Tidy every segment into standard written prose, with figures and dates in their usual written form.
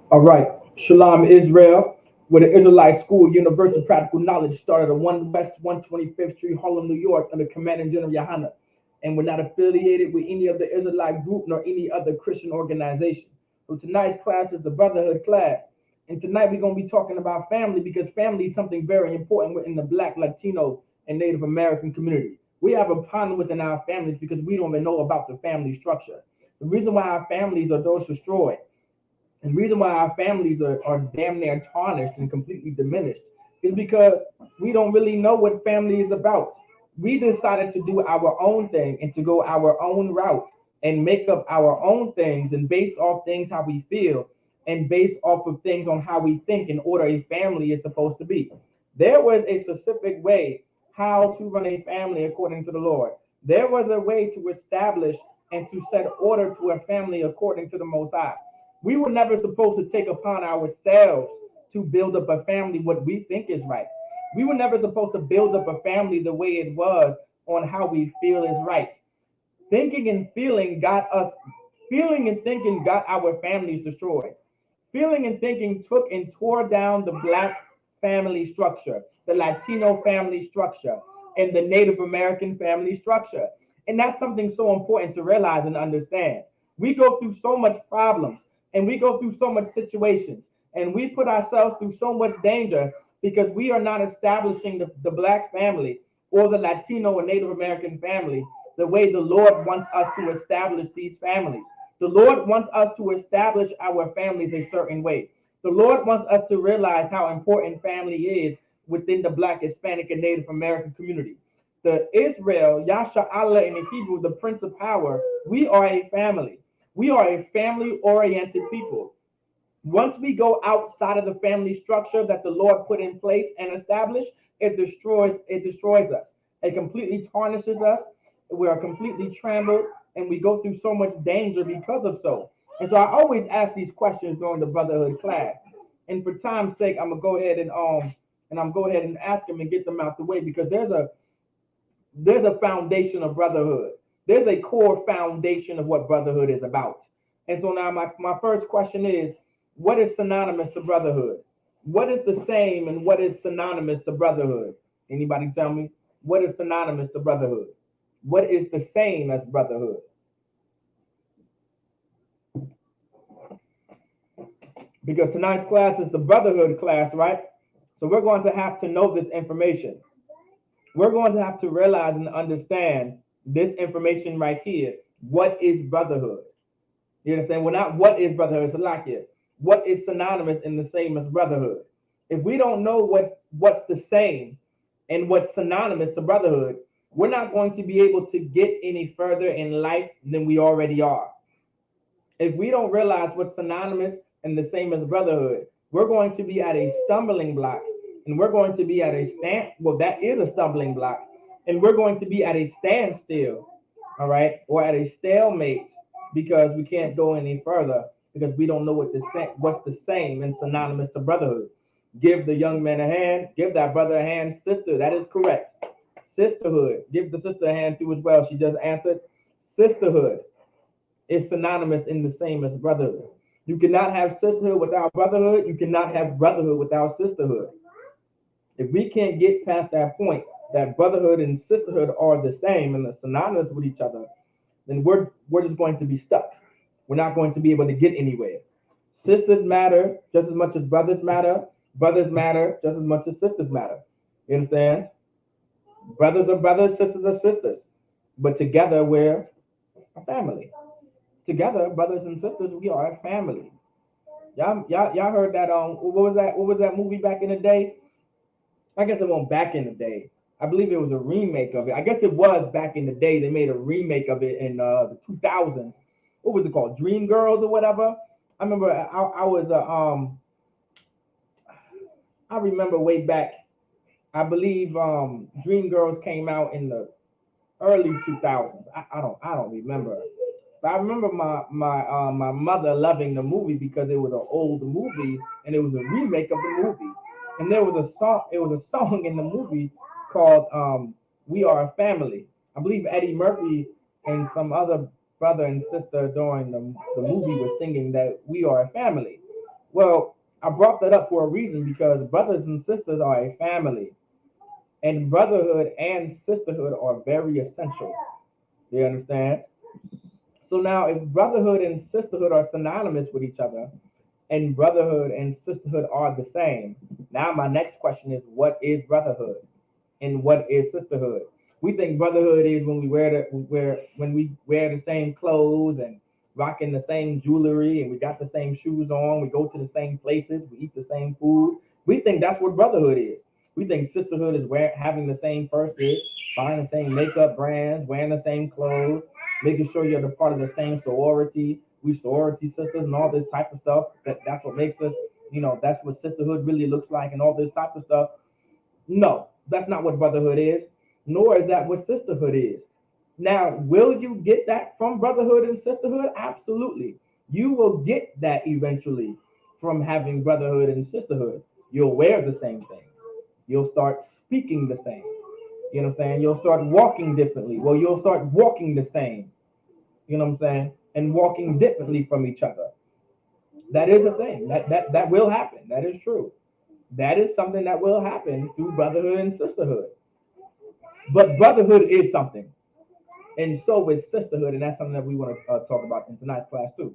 All right. Shalom, Israel, where the Israelite School Universal Practical Knowledge started at 1 West 125th Street, Harlem, New York, under Commanding General Yohana. And we're not affiliated with any other Israelite group nor any other Christian organization. So tonight's class is the Brotherhood class. And tonight we're going to be talking about family because family is something very important within the Black, Latino, and Native American community. We have a problem within our families because we don't even know about the family structure. The reason why our families are those destroyed and the reason why our families are damn near tarnished and completely diminished is because we don't really know what family is about. We decided to do our own thing and to go our own route and make up our own things and based off things how we feel and based off of things on how we think in order a family is supposed to be. There was a specific way how to run a family according to the Lord. There was a way to establish and to set order to a family according to the Most High. We were never supposed to take upon ourselves to build up a family what we think is right. We were never supposed to build up a family the way it was on how we feel is right. Thinking and feeling got us, feeling and thinking got our families destroyed. Feeling and thinking took and tore down the Black family structure, the Latino family structure, and the Native American family structure. And that's something so important to realize and understand. We go through so much problems and we go through so much situations and we put ourselves through so much danger because we are not establishing the Black family or the Latino or Native American family the way the Lord wants us to establish these families. The Lord wants us to establish our families a certain way. The Lord wants us to realize how important family is within the Black, Hispanic, and Native American community. The Israel, Yasha Allah in the Hebrew, the Prince of Power, we are a family. We are a family oriented people. Once we go outside of the family structure that the Lord put in place and established, it destroys us. It completely tarnishes us. We are completely trampled and we go through so much danger because of so. And so I always ask these questions during the brotherhood class. And for time's sake, I'm gonna go ahead and I'm go ahead and ask them and get them out the way because there's a foundation of brotherhood. There's a core foundation of what brotherhood is about. And so now my first question is, what is synonymous to brotherhood? What is the same and what is synonymous to brotherhood? Anybody tell me? What is synonymous to brotherhood? What is the same as brotherhood? Because tonight's class is the brotherhood class, right? So we're going to have to know this information. We're going to have to realize and understand this information right here. What is brotherhood? You understand? Well, not what is brotherhood, it's like it. What is synonymous and the same as brotherhood? If we don't know what's the same and what's synonymous to brotherhood, we're not going to be able to get any further in life than we already are. If we don't realize what's synonymous and the same as brotherhood, we're going to be at a stumbling block and we're going to be at a stand. Well, that is a stumbling block, and we're going to be at a standstill, all right, or at a stalemate because we can't go any further because we don't know what's the same and synonymous to brotherhood. Give the young man a hand. Give that brother a hand, sister. That is correct. Sisterhood. Give the sister a hand too as well. She just answered. Sisterhood is synonymous in the same as brotherhood. You cannot have sisterhood without brotherhood. You cannot have brotherhood without sisterhood. If we can't get past that point that brotherhood and sisterhood are the same and they're synonymous with each other, then we're just going to be stuck. We're not going to be able to get anywhere. Sisters matter just as much as brothers matter. Brothers matter just as much as sisters matter. You understand? Brothers are brothers, sisters are sisters. But together we're a family. Together, brothers and sisters, we are a family. Y'all heard that what was that movie back in the day? I guess it wasn't back in the day. I believe it was a remake of it. I guess it was back in the day. They made a remake of it in the 2000s. What was it called? Dream Girls or whatever. I remember I was I remember way back. I believe Dream Girls came out in the early 2000s. I don't remember. But I remember my mother loving the movie because it was an old movie and it was a remake of the movie. And there was a song. It was a song in the movie called "We Are a Family." I believe Eddie Murphy and some other brother and sister during the movie were singing that we are a family. Well, I brought that up for a reason because brothers and sisters are a family, and brotherhood and sisterhood are very essential. You understand? So now, if brotherhood and sisterhood are synonymous with each other, and brotherhood and sisterhood are the same, now my next question is, what is brotherhood and what is sisterhood? We think brotherhood is when we wear the same clothes and rocking the same jewelry and we got the same shoes on, we go to the same places, we eat the same food. We think that's what brotherhood is. We think sisterhood is having the same purses, buying the same makeup brands, wearing the same clothes, making sure you're the part of the same sorority. We sorority sisters and all this type of stuff. That's what makes us, that's what sisterhood really looks like and all this type of stuff. No, that's not what brotherhood is, nor is that what sisterhood is. Now, will you get that from brotherhood and sisterhood? Absolutely. You will get that eventually from having brotherhood and sisterhood. You'll wear the same things. You'll start speaking the same. You know what I'm saying? You'll start walking differently. Well, you'll start walking the same. You know what I'm saying? And walking differently from each other. That is a thing. That will happen. That is true. That is something that will happen through brotherhood and sisterhood. But brotherhood is something, and so is sisterhood, and that's something that we want to talk about in tonight's class too,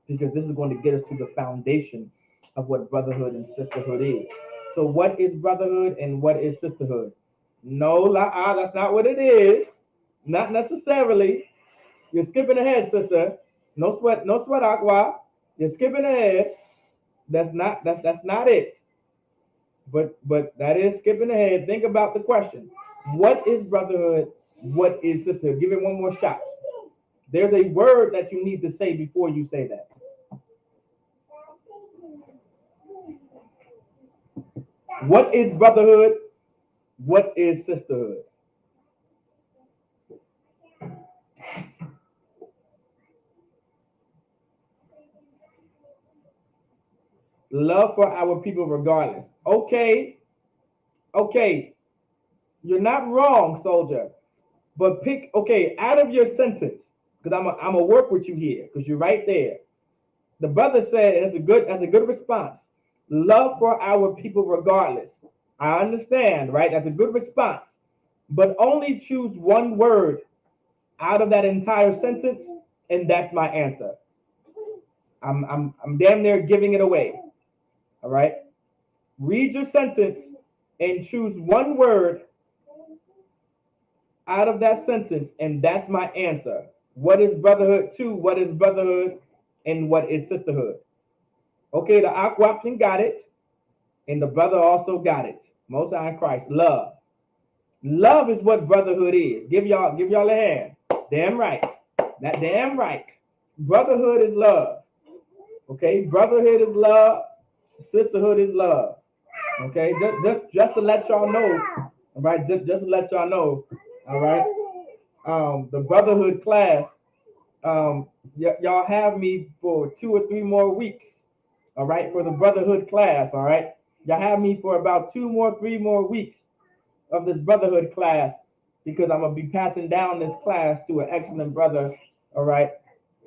because this is going to get us to the foundation of what brotherhood and sisterhood is. So, what is brotherhood and what is sisterhood? No, that's not what it is. Not necessarily. You're skipping ahead, sister. No sweat, Aqua. You're skipping ahead. That's not it. But that is skipping ahead. Think about the question. What is brotherhood? What is sisterhood? Give it one more shot. There's a word that you need to say before you say that. What is brotherhood? What is sisterhood? Love for our people regardless. Okay, okay. You're not wrong, soldier. But pick, okay, out of your sentence, because I'm gonna work with you here, because you're right there. The brother said, and that's a good response. Love for our people regardless. I understand, right? That's a good response. But only choose one word out of that entire sentence, and that's my answer. I'm damn near giving it away. All right. Read your sentence and choose one word out of that sentence, and that's my answer. What is brotherhood to? What is brotherhood and what is sisterhood? Okay, the Aquaption got it, and the brother also got it. Most High in Christ, love. Love is what brotherhood is. Give y'all a hand. Damn right. That damn right. Brotherhood is love. Okay, brotherhood is love. Sisterhood is love. Okay, just to let y'all know. All right, just to let y'all know. All right. The brotherhood class. Y'all have me for 2 or 3 more weeks. All right, for the brotherhood class. All right, y'all have me for about 3 more weeks of this brotherhood class, because I'm gonna be passing down this class to an excellent brother. All right,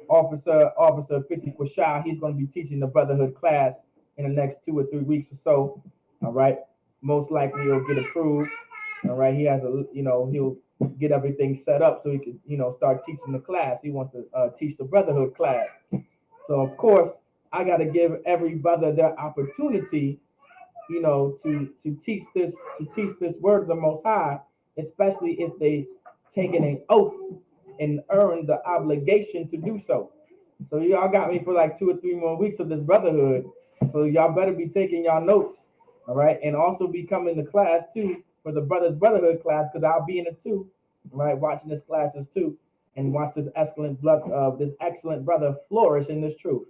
Officer 50 Quashah. He's gonna be teaching the brotherhood class in the next 2 or 3 weeks or so. All right, most likely he'll get approved. All right, he has he'll get everything set up so he can start teaching the class. He wants to teach the brotherhood class. So of course I got to give every brother their opportunity, to teach this word of the Most High, especially if they taken an oath and earned the obligation to do so. So y'all got me for like 2 or 3 more weeks of this brotherhood. So y'all better be taking y'all notes, all right, and also be coming to class too for the brothers brotherhood class, because I'll be in it too, right, watching this classes too, and watch this excellent brother flourish in this truth.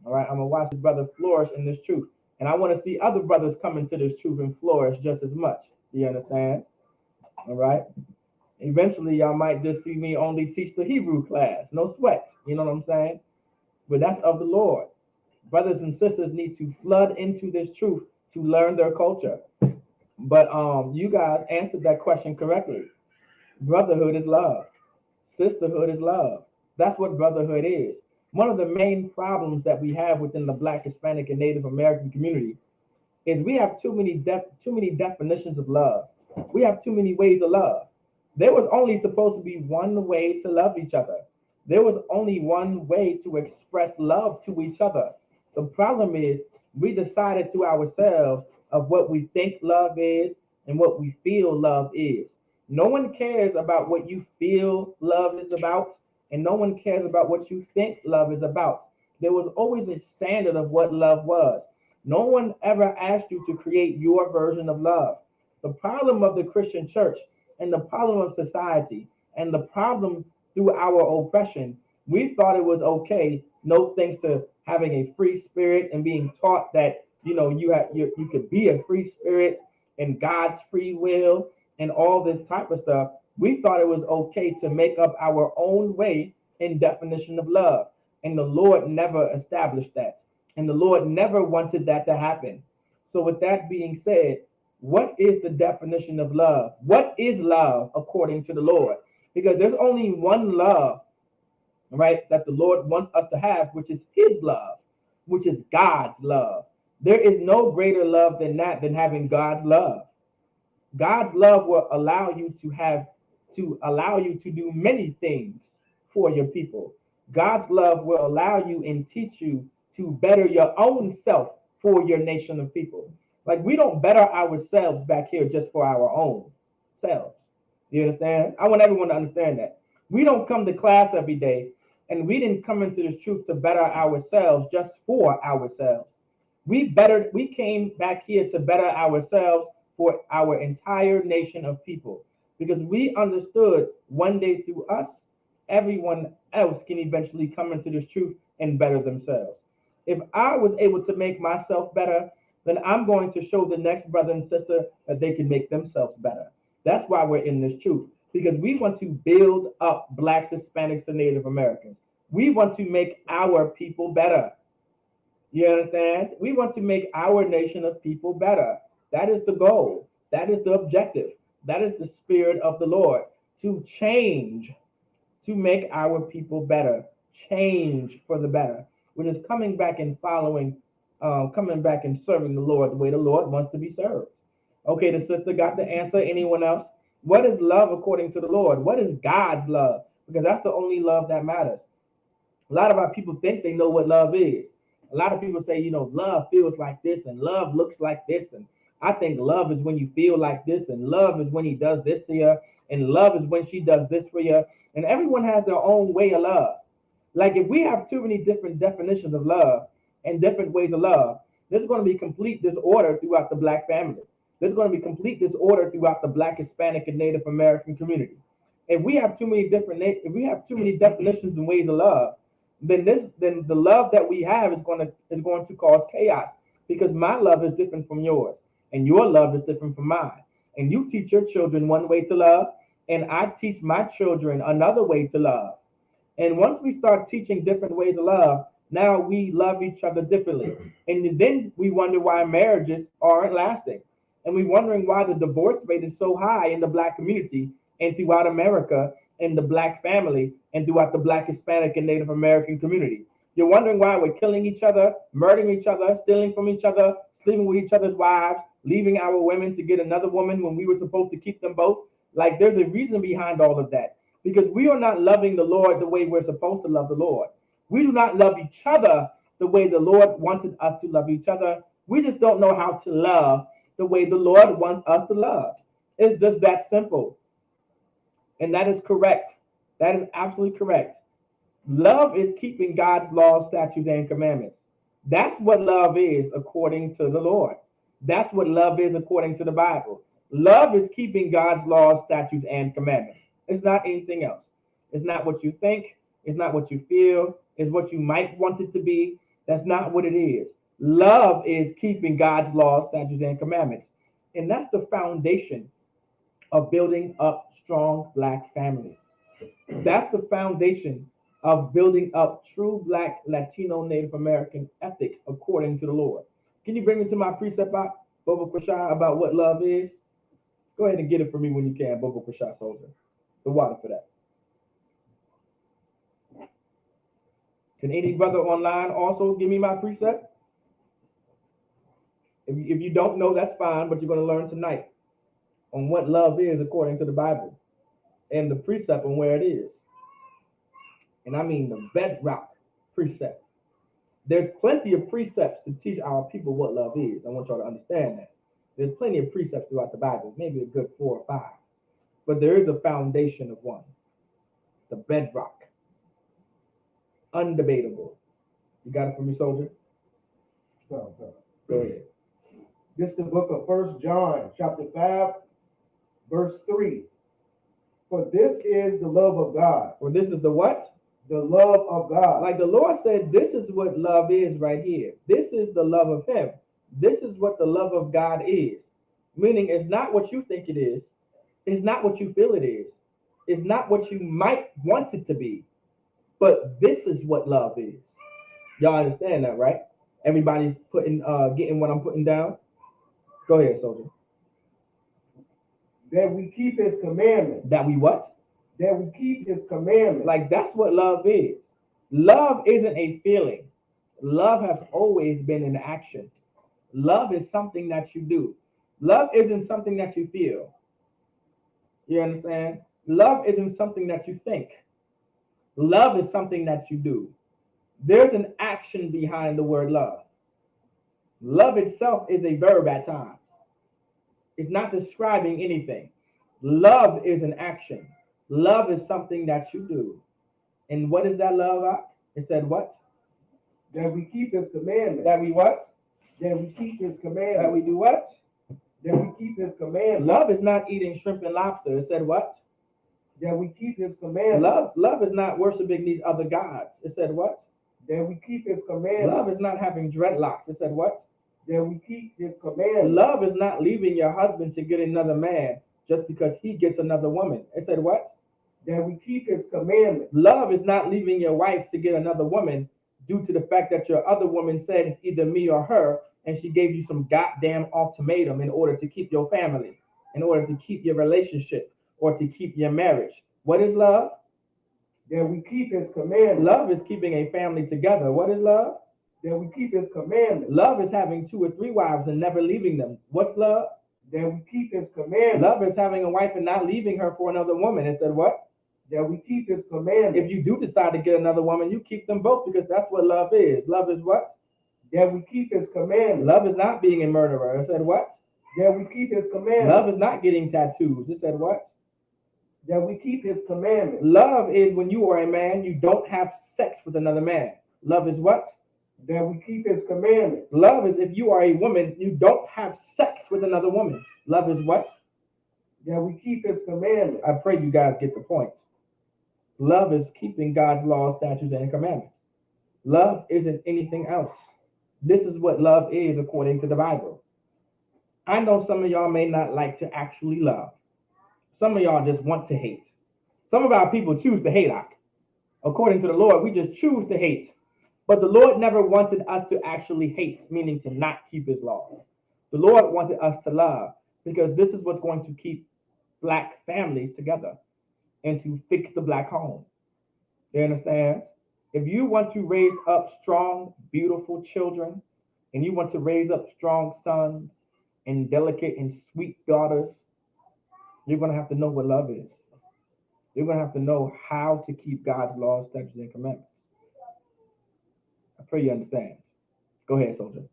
All right, I'm gonna watch this brother flourish in this truth, and I want to see other brothers come into this truth and flourish just as much. Do you understand? All right. Eventually, y'all might just see me only teach the Hebrew class. No sweat. You know what I'm saying? But that's of the Lord. Brothers and sisters need to flood into this truth to learn their culture. But you guys answered that question correctly. Brotherhood is love. Sisterhood is love. That's what brotherhood is. One of the main problems that we have within the Black, Hispanic, and Native American community is we have too many definitions of love. We have too many ways of love. There was only supposed to be one way to love each other. There was only one way to express love to each other. The problem is we decided to ourselves of what we think love is and what we feel love is. No one cares about what you feel love is about, and no one cares about what you think love is about. There was always a standard of what love was. No one ever asked you to create your version of love. The problem of the Christian church and the problem of society and the problem through our oppression, we thought it was okay, no thanks to having a free spirit and being taught that you could be a free spirit and God's free will and all this type of stuff. We thought it was okay to make up our own way and definition of love. And the Lord never established that. And the Lord never wanted that to happen. So, with that being said, what is the definition of love? What is love according to the Lord? Because there's only one love, right, that the Lord wants us to have, which is His love, which is God's love. There is no greater love than that, than having God's love. God's love will allow you to do many things for your people. God's love will allow you and teach you to better your own self for your nation of people. Like we don't better ourselves back here just for our own selves. You understand? I want everyone to understand that. We don't come to class every day and we didn't come into this truth to better ourselves just for ourselves. We came back here to better ourselves for our entire nation of people because we understood one day through us, everyone else can eventually come into this truth and better themselves. If I was able to make myself better, then I'm going to show the next brother and sister that they can make themselves better. That's why we're in this truth, because we want to build up Blacks, Hispanics, and Native Americans. We want to make our people better. You understand? We want to make our nation of people better. That is the goal. That is the objective. That is the spirit of the Lord, to change, to make our people better, change for the better, which is coming back and coming back and serving the Lord the way the Lord wants to be served. Okay, the sister got the answer. Anyone else? What is love according to the Lord? What is God's love? Because that's the only love that matters. A lot of our people think they know what love is. A lot of people say, love feels like this and love looks like this. And I think love is when you feel like this, and love is when he does this to you, and love is when she does this for you. And everyone has their own way of love. Like if we have too many different definitions of love and different ways of love, there's going to be complete disorder throughout the Black family. There's going to be complete disorder throughout the Black, Hispanic, and Native American community. If we have too many definitions and ways of love, then the love that we have is going to cause chaos, because my love is different from yours and your love is different from mine. And you teach your children one way to love, and I teach my children another way to love. And once we start teaching different ways of love, now we love each other differently. And then we wonder why marriages aren't lasting. And we're wondering why the divorce rate is so high in the Black community and throughout America, in the Black family, and throughout the Black, Hispanic, and Native American community. You're wondering why we're killing each other, murdering each other, stealing from each other, sleeping with each other's wives, leaving our women to get another woman when we were supposed to keep them both. Like there's a reason behind all of that, because we are not loving the Lord the way we're supposed to love the Lord. We do not love each other the way the Lord wanted us to love each other. We just don't know how to love the way the Lord wants us to love. It's just that simple. And that is correct. That is absolutely correct. Love is keeping God's laws, statutes, and commandments. That's what love is according to the Lord. That's what love is according to the Bible. Love is keeping God's laws, statutes, and commandments. It's not anything else. It's not what you think. It's not what you feel. It's what you might want it to be. That's not what it is. Love is keeping God's laws, statutes, and commandments. And that's the foundation of building up strong Black families. That's the foundation of building up true Black, Latino, Native American ethics according to the Lord. Can you bring me to my precept, Bobo Prashad, about what love is? Go ahead and get it for me when you can, Bobo Prashad Soldier. The water for that. Can any brother online also give me my precept? If you don't know, that's fine, but you're going to learn tonight on what love is according to the Bible and the precept on where it is. And I mean the bedrock precept. There's plenty of precepts to teach our people what love is. I want y'all to understand that. There's plenty of precepts throughout the Bible, maybe a good 4 or 5. But there is a foundation of one, the bedrock, undebatable. You got it from me, soldier? Go. Go ahead. This is the book of 1 John, chapter 5, verse 3. For this is the love of God. Well, this is the what? The love of God. Like the Lord said, this is what love is right here. This is the love of him. This is what the love of God is. Meaning it's not what you think it is. It's not what you feel it is. It's not what you might want it to be. But this is what love is. Y'all understand that, right? Everybody's getting what I'm putting down. Go ahead, soldier. That we keep his commandments. That we what? That we keep his commandments. Like that's what love is. Love isn't a feeling. Love has always been an action. Love is something that you do. Love isn't something that you feel. You understand? Love isn't something that you think. Love is something that you do. There's an action behind the word love. Love itself is a verb at times. It's not describing anything. Love is an action. Love is something that you do. And what is that love? It said what? That we keep his commandments. That we what? That we keep his commandments. That we do what? That we keep his commandments. Love is not eating shrimp and lobster. It said what? That we keep his commandments. Love is not worshiping these other gods. It said what? That we keep his commandments. Love is not having dreadlocks. It said what? That we keep his commandments. Love is not leaving your husband to get another man just because he gets another woman. It said what? That we keep his commandments. Love is not leaving your wife to get another woman due to the fact that your other woman said it's either me or her, and she gave you some goddamn ultimatum in order to keep your family, in order to keep your relationship, or to keep your marriage. What is love? That we keep his commandments. Love is keeping a family together. What is love? That we keep his commandments. Love is having 2 or 3 wives and never leaving them. What's love? That we keep his commandments. Love is having a wife and not leaving her for another woman. It said what? That we keep his commandments. If you do decide to get another woman, you keep them both because that's what love is. Love is what? That we keep his commandments. Love is not being a murderer. It said what? That we keep his commandments. Love is not getting tattoos. It said what? That we keep his commandments. Love is when you are a man, you don't have sex with another man. Love is what? That we keep his commandments. Love is if you are a woman, you don't have sex with another woman. Love is what? That we keep his commandments. I pray you guys get the point. Love is keeping God's laws, statutes, and commandments. Love isn't anything else. This is what love is according to the Bible. I know some of y'all may not like to actually love. Some of y'all just want to hate. Some of our people choose to hate. According to the Lord, we just choose to hate. But the Lord never wanted us to actually hate, meaning to not keep his laws. The Lord wanted us to love because this is what's going to keep black families together and to fix the black home. You understand? If you want to raise up strong, beautiful children, and you want to raise up strong sons and delicate and sweet daughters, you're going to have to know what love is. You're going to have to know how to keep God's laws, statutes, and commandments. I pray you understand. Go ahead, soldier.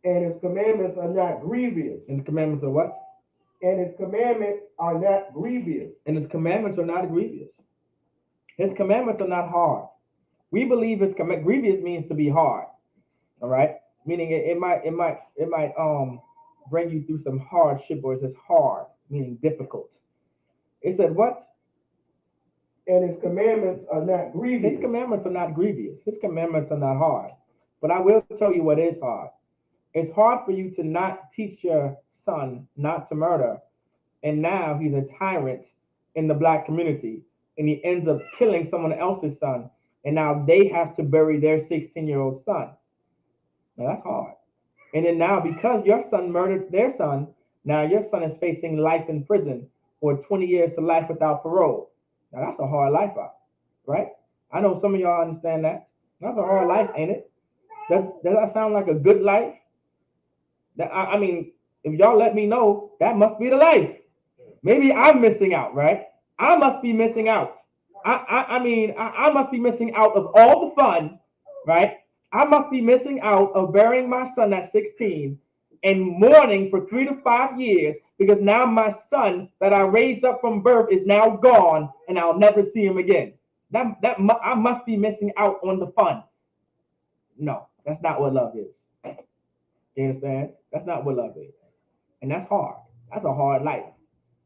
And his commandments are not grievous. And the commandments are what? And his commandments are not grievous. And his commandments are not grievous. His commandments are not hard. We believe his grievous means to be hard. All right? Meaning it might bring you through some hardship, or it says hard, meaning difficult. It said what? And his commandments are not grievous. His commandments are not grievous. His commandments are not hard. But I will tell you what is hard. It's hard for you to not teach your son not to murder, and now he's a tyrant in the black community, and he ends up killing someone else's son, and now they have to bury their 16-year-old son. Now that's hard. And then now, because your son murdered their son, now your son is facing life in prison or 20 years to life without parole. Now that's a hard life out, right? I know some of y'all understand that. That's a hard life, ain't it? Does that sound like a good life? That I mean, if y'all let me know, that must be the life. Maybe I'm missing out, right? I must be missing out. I must be missing out of all the fun, right? I must be missing out of burying my son at 16 and mourning for 3 to 5 years because now my son that I raised up from birth is now gone and I'll never see him again. I must be missing out on the fun. No, that's not what love is. You understand? That's not what love is. And that's hard. That's a hard life.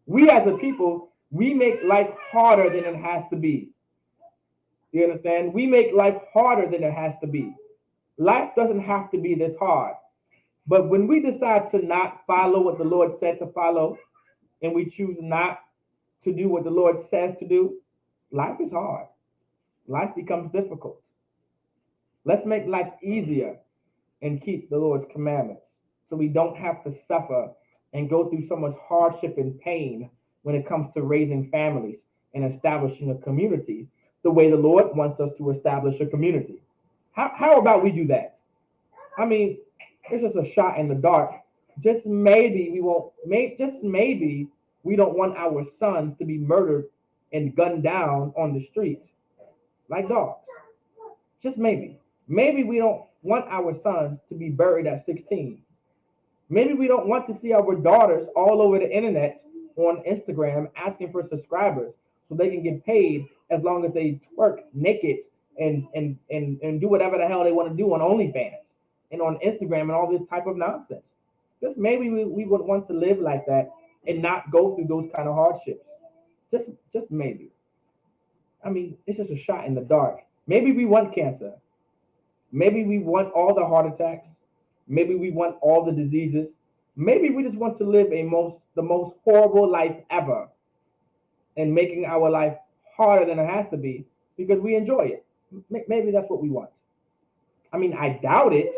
We as a people, we make life harder than it has to be. You understand? We make life harder than it has to be. Life doesn't have to be this hard. But when we decide to not follow what the Lord said to follow, and we choose not to do what the Lord says to do, life is hard. Life becomes difficult. Let's make life easier and keep the Lord's commandments so we don't have to suffer and go through so much hardship and pain when it comes to raising families and establishing a community the way the Lord wants us to establish a community. How about we do that? I mean, it's just a shot in the dark. Just maybe we don't want our sons to be murdered and gunned down on the streets like dogs. Just maybe. Maybe we don't want our sons to be buried at 16. Maybe we don't want to see our daughters all over the internet on Instagram asking for subscribers so they can get paid as long as they twerk naked and do whatever the hell they want to do on OnlyFans and on Instagram and all this type of nonsense. Just maybe we would want to live like that and not go through those kind of hardships. Just maybe. I mean, it's just a shot in the dark. Maybe we want cancer. Maybe we want all the heart attacks. Maybe we want all the diseases. Maybe we just want to live the most horrible life ever and making our life harder than it has to be because we enjoy it. Maybe that's what we want. I mean, I doubt it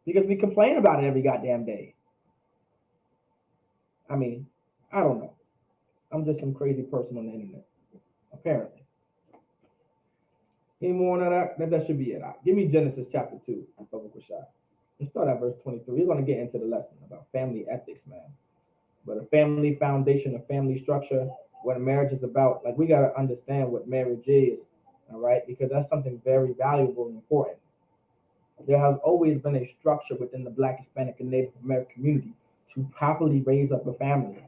because we complain about it every goddamn day. I mean, I don't know. I'm just some crazy person on the internet, apparently. Any more on that? That should be it. Give me Genesis chapter 2. Let's start at verse 23. We're going to get into the lesson about family ethics, man. But a family foundation, a family structure, what marriage is about. Like, we got to understand what marriage is, all right? Because that's something very valuable and important. There has always been a structure within the Black, Hispanic, and Native American community to properly raise up a family.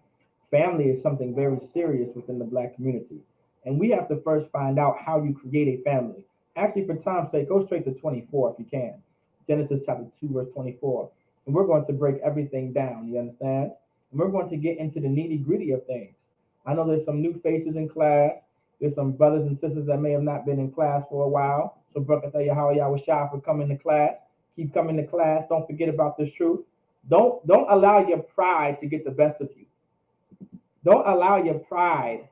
Family is something very serious within the Black community. And we have to first find out how you create a family. Actually, for time's sake, go straight to 24 if you can. Genesis chapter 2, verse 24. And we're going to break everything down, you understand? And we're going to get into the nitty-gritty of things. I know there's some new faces in class. There's some brothers and sisters that may have not been in class for a while. So, brother, tell you how y'all was shy for coming to class. Keep coming to class. Don't forget about this truth. Don't allow your pride to get the best of you. Don't allow your pride.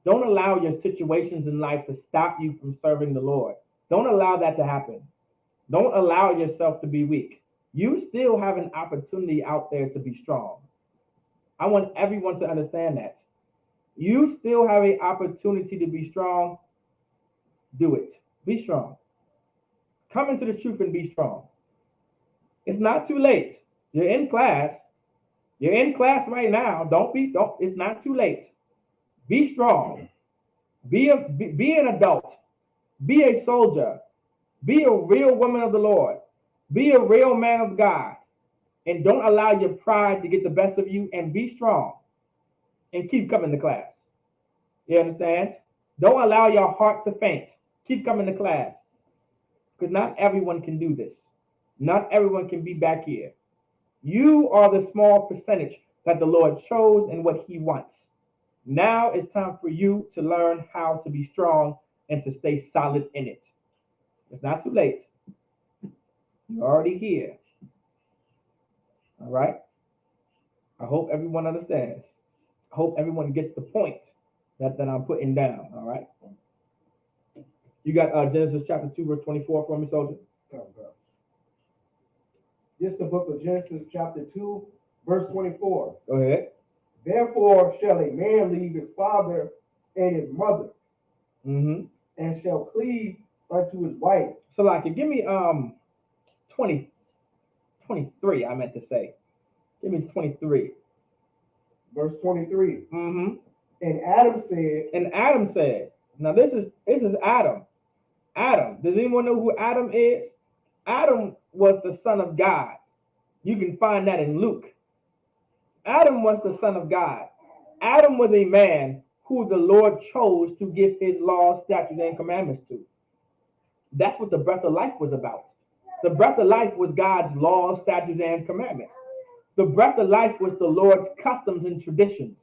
Don't allow your situations in life to stop you from serving the Lord. Don't allow that to happen. Don't allow yourself to be weak. You still have an opportunity out there to be strong. I want everyone to understand that. You still have an opportunity to be strong. Do it. Be strong. Come into the truth and be strong. It's not too late. You're in class. You're in class right now. It's not too late. Be strong. Be an adult. Be a soldier. Be a real woman of the Lord. Be a real man of God. And don't allow your pride to get the best of you, and be strong. And keep coming to class. You understand? Don't allow your heart to faint. Keep coming to class. Because not everyone can do this. Not everyone can be back here. You are the small percentage that the Lord chose and what he wants. Now it's time for you to learn how to be strong and to stay solid in it. It's not too late. You're already here. All right? I hope everyone understands. I hope everyone gets the point that I'm putting down. All right? You got Genesis chapter 2, verse 24 for me, soldier? This is the book of Genesis chapter 2, verse 24. Go ahead. Therefore shall a man leave his father and his mother, Mm-hmm. and shall cleave unto his wife. So like, give me 23. I meant to say. Give me 23. Verse 23. Mm-hmm. And Adam said, And Adam said, now this is Adam. Adam. Does anyone know who Adam is? Adam was the son of God. You can find that in Luke. Adam was the son of God. Adam was a man who the Lord chose to give his laws, statutes, and commandments to. That's what the breath of life was about. The breath of life was God's laws, statutes, and commandments. The breath of life was the Lord's customs and traditions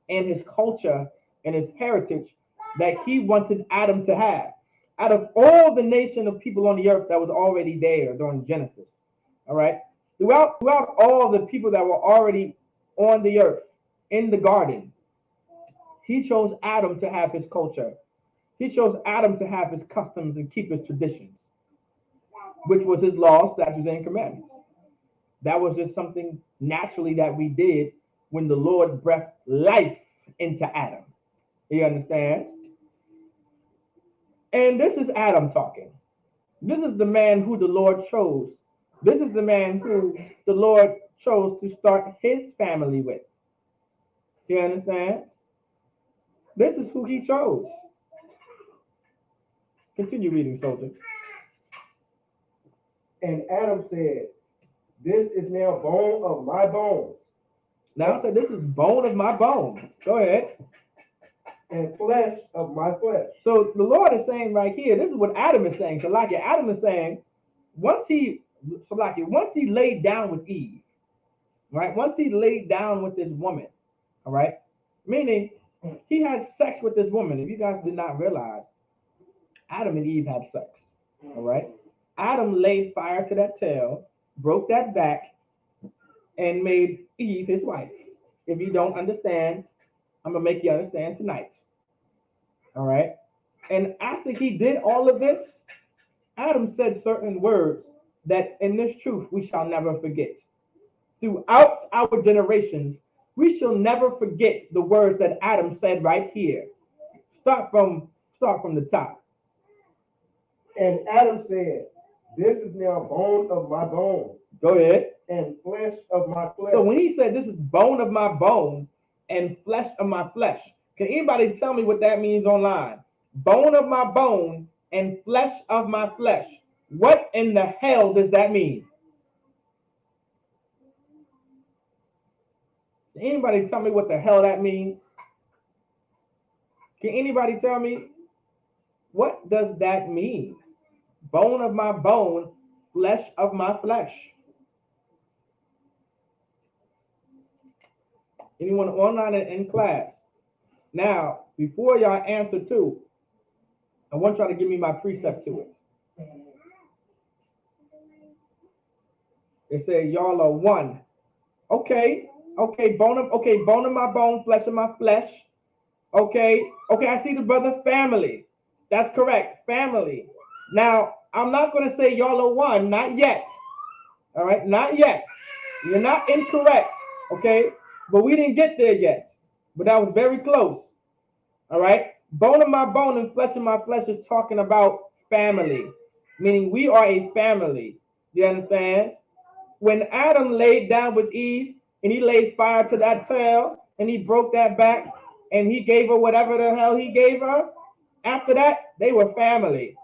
and his culture and his heritage that he wanted Adam to have. Out of all the nation of people on the earth that was already there during Genesis, all right? Throughout all the people that were already on the earth, in the garden, he chose Adam to have his culture. He chose Adam to have his customs and keep his traditions, which was his laws, statutes, and commandments. That was just something naturally that we did when the Lord breathed life into Adam. You understand? And this is Adam talking. This is the man who the Lord chose. This is the man who the Lord chose to start his family with. You understand? This is who he chose. Continue reading, soldier. and Adam said, this is now bone of my bones. Now I said, this is bone of my bone. Go ahead. And flesh of my flesh. So the Lord is saying right here, this is what Adam is saying. So like Adam is saying, once he laid down with Eve, right? Once he laid down with this woman, all right? Meaning he had sex with this woman. If you guys did not realize, Adam and Eve had sex, all right? Adam laid fire to that tail, broke that back, and made Eve his wife. If you don't understand, I'm going to make you understand tonight. All right. And after he did all of this, Adam said certain words that in this truth we shall never forget. Throughout our generations, we shall never forget the words that Adam said right here. Start from the top. And Adam said, this is now bone of my bone. Go ahead. And flesh of my flesh. So when he said this is bone of my bone and flesh of my flesh, can anybody tell me what that means online? Bone of my bone and flesh of my flesh. What in the hell does that mean? Can anybody tell me what the hell that means? Can anybody tell me? What does that mean? Bone of my bone, flesh of my flesh. Anyone online and in class? Now, before y'all answer too, I want y'all to give me my precept to it. It said y'all are one. Okay, bone of my bone, flesh of my flesh. Okay, I see the brother family. That's correct, family. Now, I'm not going to say y'all are one, not yet. All right, not yet. You're not incorrect, okay? But we didn't get there yet. But that was very close. All right? Bone of my bone and flesh of my flesh is talking about family, meaning we are a family. You understand? When Adam laid down with Eve and he laid fire to that tail and he broke that back and he gave her whatever the hell he gave her, after that, they were family.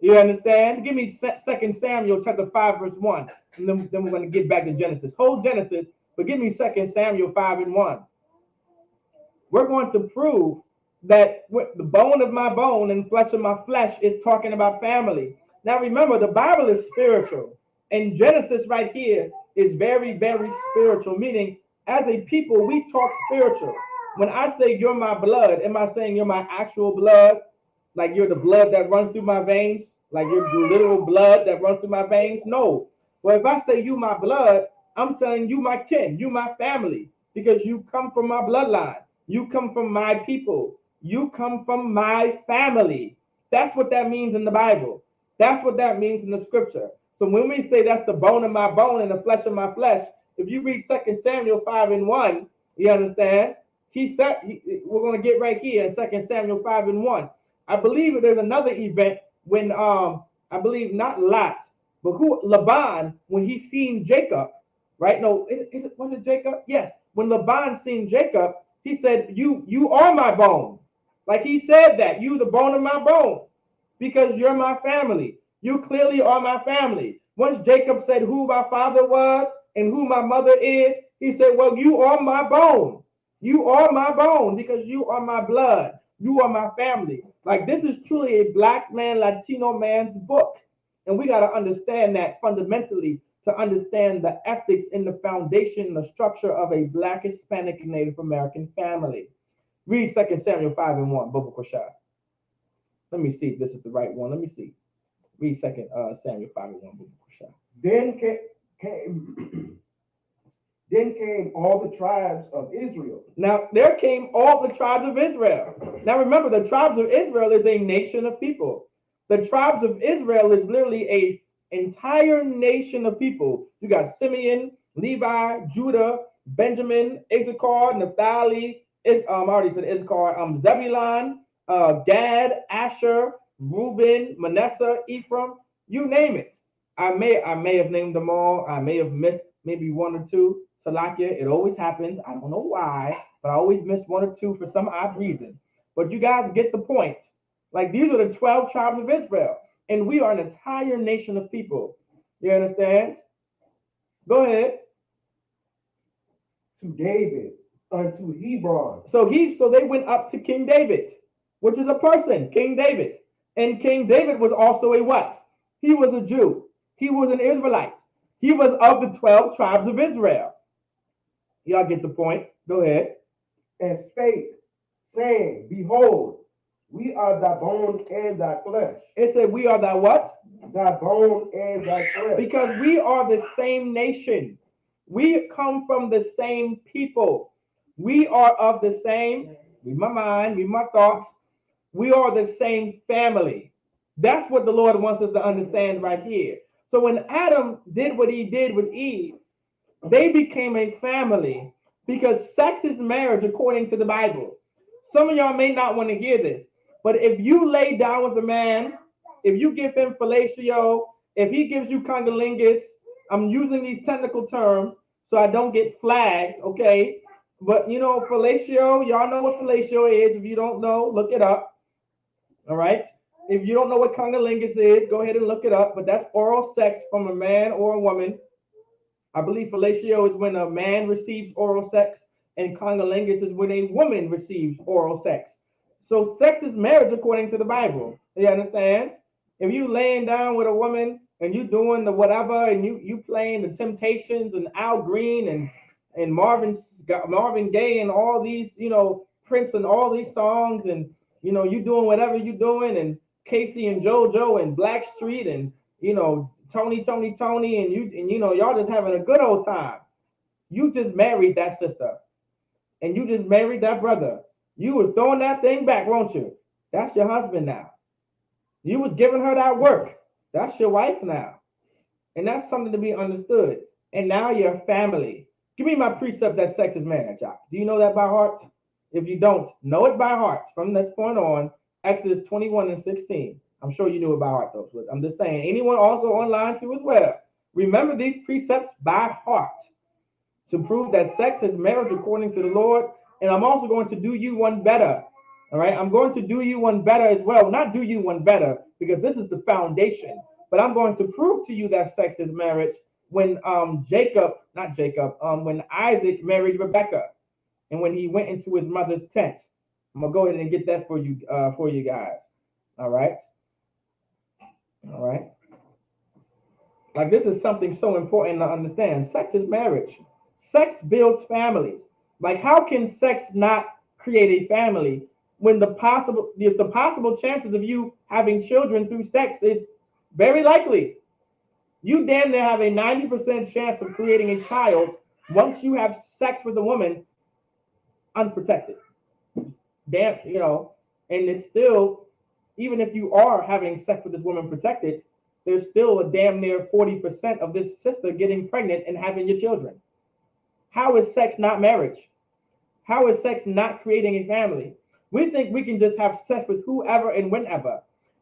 You understand? Give me 2 Samuel chapter 5, verse 1. And then we're going to get back to Genesis. Hold Genesis, but give me 2 Samuel 5 and 1. We're going to prove that the bone of my bone and flesh of my flesh is talking about family. Now remember, the Bible is spiritual. And Genesis right here is very, very spiritual, meaning as a people, we talk spiritual. When I say you're my blood, am I saying you're my actual blood? Like you're the blood that runs through my veins? Like you're the literal blood that runs through my veins? No. Well, if I say you my blood, I'm saying you my kin, you my family, because you come from my bloodline. You come from my people. You come from my family. That's what that means in the Bible. That's what that means in the scripture. So when we say that's the bone of my bone and the flesh of my flesh, if you read 2 Samuel 5 and 1, you understand? He said, we're going to get right here in 2 Samuel 5 and 1. I believe that there's another event when I believe not Lot, but who Laban, when he seen Jacob, right? No, was it Jacob? Yes. When Laban seen Jacob, he said, You are my bone. Like he said that, you the bone of my bone, because you're my family. You clearly are my family. Once Jacob said who my father was and who my mother is, he said, Well, you are my bone. You are my bone because you are my blood. You are my family. Like this is truly a black man, Latino man's book. And we got to understand that fundamentally to understand the ethics and the foundation, the structure of a black, Hispanic, and Native American family. Read 2 Samuel 5 and 1, Baba Koshai. Let me see if this is the right one. Let me see. Read 2 Samuel 5 and 1, Baba Koshai. Then came all the tribes of Israel. Now, there came all the tribes of Israel. Now, remember, the tribes of Israel is a nation of people. The tribes of Israel is literally a entire nation of people. You got Simeon, Levi, Judah, Benjamin, Issachar, Naphtali, I already said Issachar, Zebulun, Gad, Asher, Reuben, Manasseh, Ephraim, you name it. I may have named them all. I may have missed maybe one or two. Salakia, it always happens. I don't know why, but I always miss one or two for some odd reason. But you guys get the point. Like these are the 12 tribes of Israel, and we are an entire nation of people. You understand? Go ahead. To David, unto Hebron. So they went up to King David, which is a person, King David. And King David was also a what? He was a Jew. He was an Israelite. He was of the 12 tribes of Israel. Y'all get the point. Go ahead. And spake, saying, Behold, we are thy bone and thy flesh. It said, we are thy what? Thy bone and thy flesh. Because we are the same nation. We come from the same people. We are of the same, read my mind, read my thoughts. We are the same family. That's what the Lord wants us to understand right here. So when Adam did what he did with Eve, they became a family because sex is marriage according to the Bible. Some of y'all may not want to hear this, but if you lay down with a man, if you give him fellatio, if he gives you congolingus, I'm using these technical terms so I don't get flagged, okay? But you know, fellatio, y'all know what fellatio is. If you don't know, look it up. All right? If you don't know what congolingus is, go ahead and look it up. But that's oral sex from a man or a woman. I believe fellatio is when a man receives oral sex, and congolingus is when a woman receives oral sex. So sex is marriage according to the Bible. You understand? If you laying down with a woman and you doing the whatever, and you playing the Temptations and Al Green and Marvin Gaye and all these, you know, Prince and all these songs, and you know you doing whatever you doing, and Casey and JoJo and Blackstreet and you know Tony, and you know y'all just having a good old time. You just married that sister, and you just married that brother. You was throwing that thing back, won't you? That's your husband now. You was giving her that work. That's your wife now, and that's something to be understood. And now you're family. Give me my precept that sex is marriage, y'all. Do you know that by heart? If you don't, know it by heart. From this point on, Exodus 21 and 16. I'm sure you knew it by heart, though. I'm just saying, anyone also online too as well. Remember these precepts by heart to prove that sex is marriage according to the Lord. And I'm also going to do you one better. All right, I'm going to do you one better as well. Not do you one better because this is the foundation. But I'm going to prove to you that sex is marriage when when Isaac married Rebekah and when he went into his mother's tent. I'm gonna go ahead and get that for you guys. All right. Like this is something so important to understand. Sex is marriage. Sex builds families. Like how can sex not create a family when the possible chances of you having children through sex is very likely? You damn near have a 90% chance of creating a child once you have sex with a woman unprotected. Damn, you know, and it's still, even if you are having sex with this woman protected, there's still a damn near 40% of this sister getting pregnant and having your children. How is sex not marriage? How is sex not creating a family? We think we can just have sex with whoever and whenever.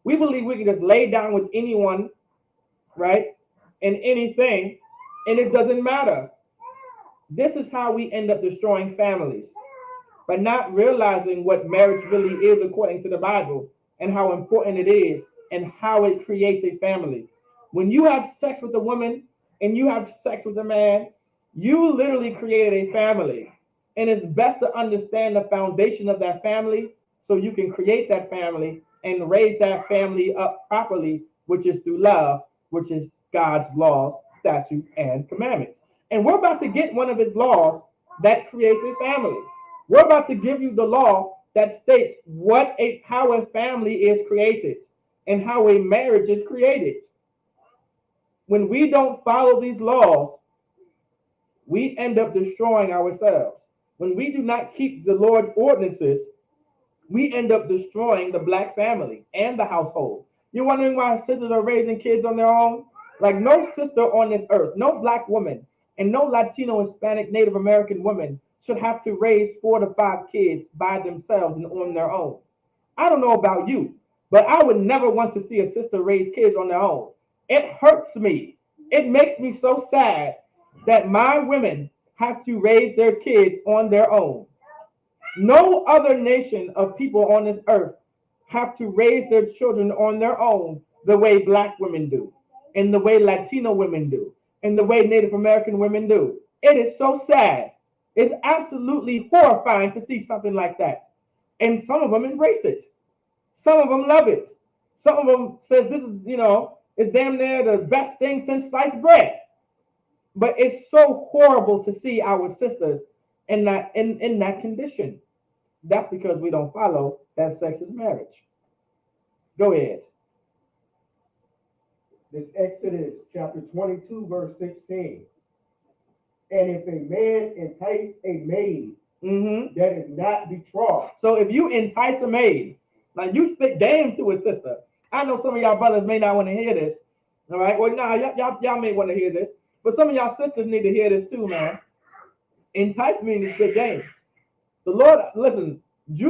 We believe we can just lay down with anyone, right? And anything, and it doesn't matter. This is how we end up destroying families by not realizing what marriage really is according to the Bible and how important it is and how it creates a family. When you have sex with a woman and you have sex with a man, you literally created a family. And it's best to understand the foundation of that family so you can create that family and raise that family up properly, which is through love, which is God's laws, statutes, and commandments. And we're about to get one of his laws that creates a family. We're about to give you the law that states how a family is created and how a marriage is created. When we don't follow these laws, we end up destroying ourselves. When we do not keep the Lord's ordinances, we end up destroying the black family and the household. You're wondering why sisters are raising kids on their own? Like no sister on this earth, no black woman, and no Latino, Hispanic, Native American woman should have to raise 4 to 5 kids by themselves and on their own. I don't know about you, but I would never want to see a sister raise kids on their own. It hurts me. It makes me so sad that my women have to raise their kids on their own. No other nation of people on this earth have to raise their children on their own the way black women do, and the way Latino women do, and the way Native American women do. It is so sad. It's absolutely horrifying to see something like that. And some of them embrace it. Some of them love it. Some of them says this is, it's damn near the best thing since sliced bread. But it's so horrible to see our sisters in that condition. That's because we don't follow that sex is marriage. Go ahead. This Exodus chapter 22, verse 16. And if a man entice a maid that is not betrothed. So if you entice a maid, like you spit game to a sister. I know some of y'all brothers may not want to hear this. All right. Well, nah, y'all may want to hear this. But some of y'all sisters need to hear this too, man. Entice means spit game. The Lord, listen, the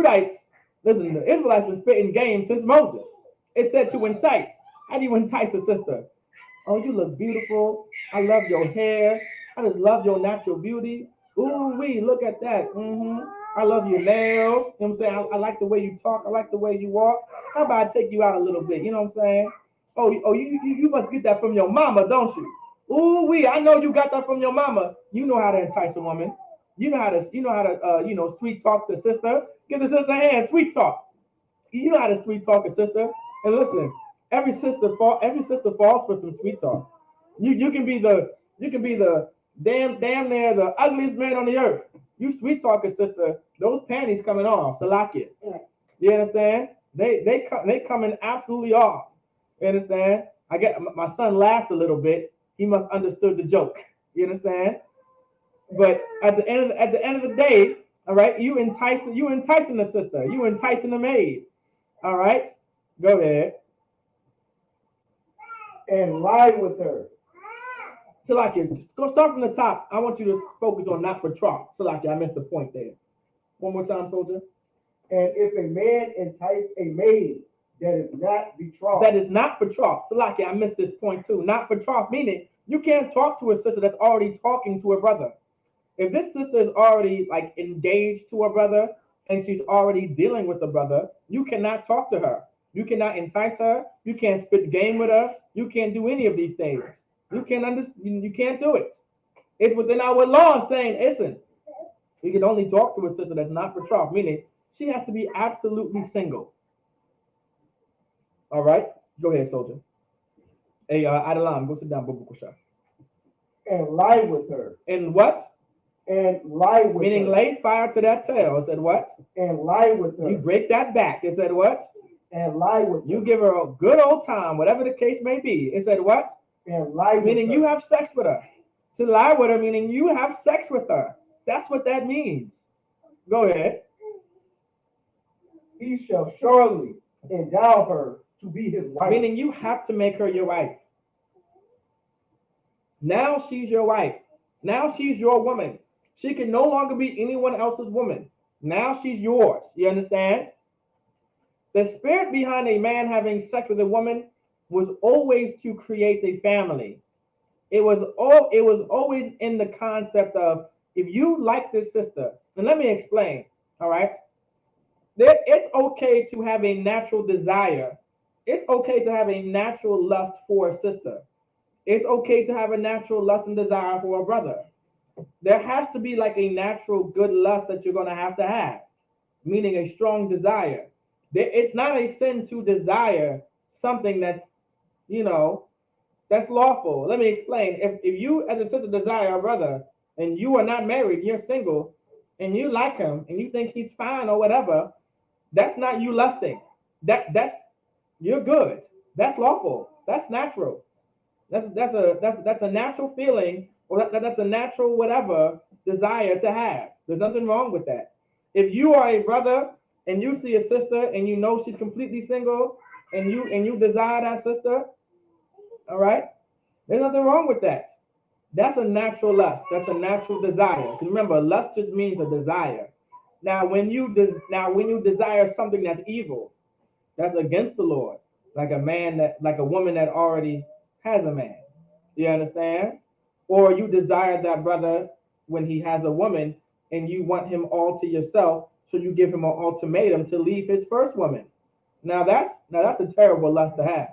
Israelites been spitting game since Moses. It said to entice. How do you entice a sister? Oh, you look beautiful. I love your hair. I just love your natural beauty. Ooh, look at that. I love your nails. You know what I'm saying? I like the way you talk. I like the way you walk. How about I take you out a little bit? You know what I'm saying? Oh, you must get that from your mama, don't you? Ooh, I know you got that from your mama. You know how to entice a woman. You know how to sweet talk the sister. Give the sister a hand, sweet talk. You know how to sweet talk a sister. And listen, every sister falls for some sweet talk. You can be the damn near the ugliest man on the earth. You sweet talk a sister, those panties coming off. Salakia. You understand? They coming absolutely off. You understand? My son laughed a little bit. He must understood the joke. You understand? But at the end of the day, all right, you enticing the sister, you enticing the maid. All right, go ahead. And lie with her. Salakia, go start from the top. I want you to focus on not betrothed. Salakia, I missed the point there. One more time, soldier. And if a man entice a maid that is not betrothed. That is not betrothed. Salakia, I missed this point too. Not betrothed, meaning you can't talk to a sister that's already talking to a brother. If this sister is already like engaged to a brother and she's already dealing with a brother, you cannot talk to her. You cannot entice her. You can't spit game with her. You can't do any of these things. You can't do it. It's within our law saying, listen, we can only talk to a sister that's not betrothed, meaning she has to be absolutely single. All right, go ahead, soldier. Hey, Adelam, go sit down, Bubukusha. And lie with her. And what? And lie with meaning her. lay fire to that tail. It said what? And lie with her. You break that back. It said what? And lie with her. You give her a good old time, whatever the case may be. It said what? And lie with meaning her. you have sex with her. To lie with her, meaning you have sex with her. That's what that means. Go ahead. He shall surely endow her to be his wife. Meaning you have to make her your wife. Now she's your wife. Now she's your woman. She can no longer be anyone else's woman. Now she's yours. You understand? The spirit behind a man having sex with a woman was always to create a family. It was always in the concept of, if you like this sister, and let me explain, all right? It's okay to have a natural desire. It's okay to have a natural lust for a sister. It's okay to have a natural lust and desire for a brother. There has to be like a natural good lust that you're going to have, meaning a strong desire. It's not a sin to desire something that's, you know, that's lawful. Let me explain. If you as a sister desire a brother and you are not married, you're single, and you like him and you think he's fine or whatever, that's not you lusting. That's you're good. That's lawful. That's natural. That's a natural feeling, or that's a natural whatever desire to have. There's nothing wrong with that. If you are a brother and you see a sister and you know she's completely single and you desire that sister, all right, there's nothing wrong with that. That's a natural lust. That's a natural desire. Because remember, lust just means a desire. Now when you desire something that's evil, that's against the Lord, like a woman that already has a man. You understand? Or you desire that brother when he has a woman and you want him all to yourself, so you give him an ultimatum to leave his first woman. Now that's a terrible lust to have.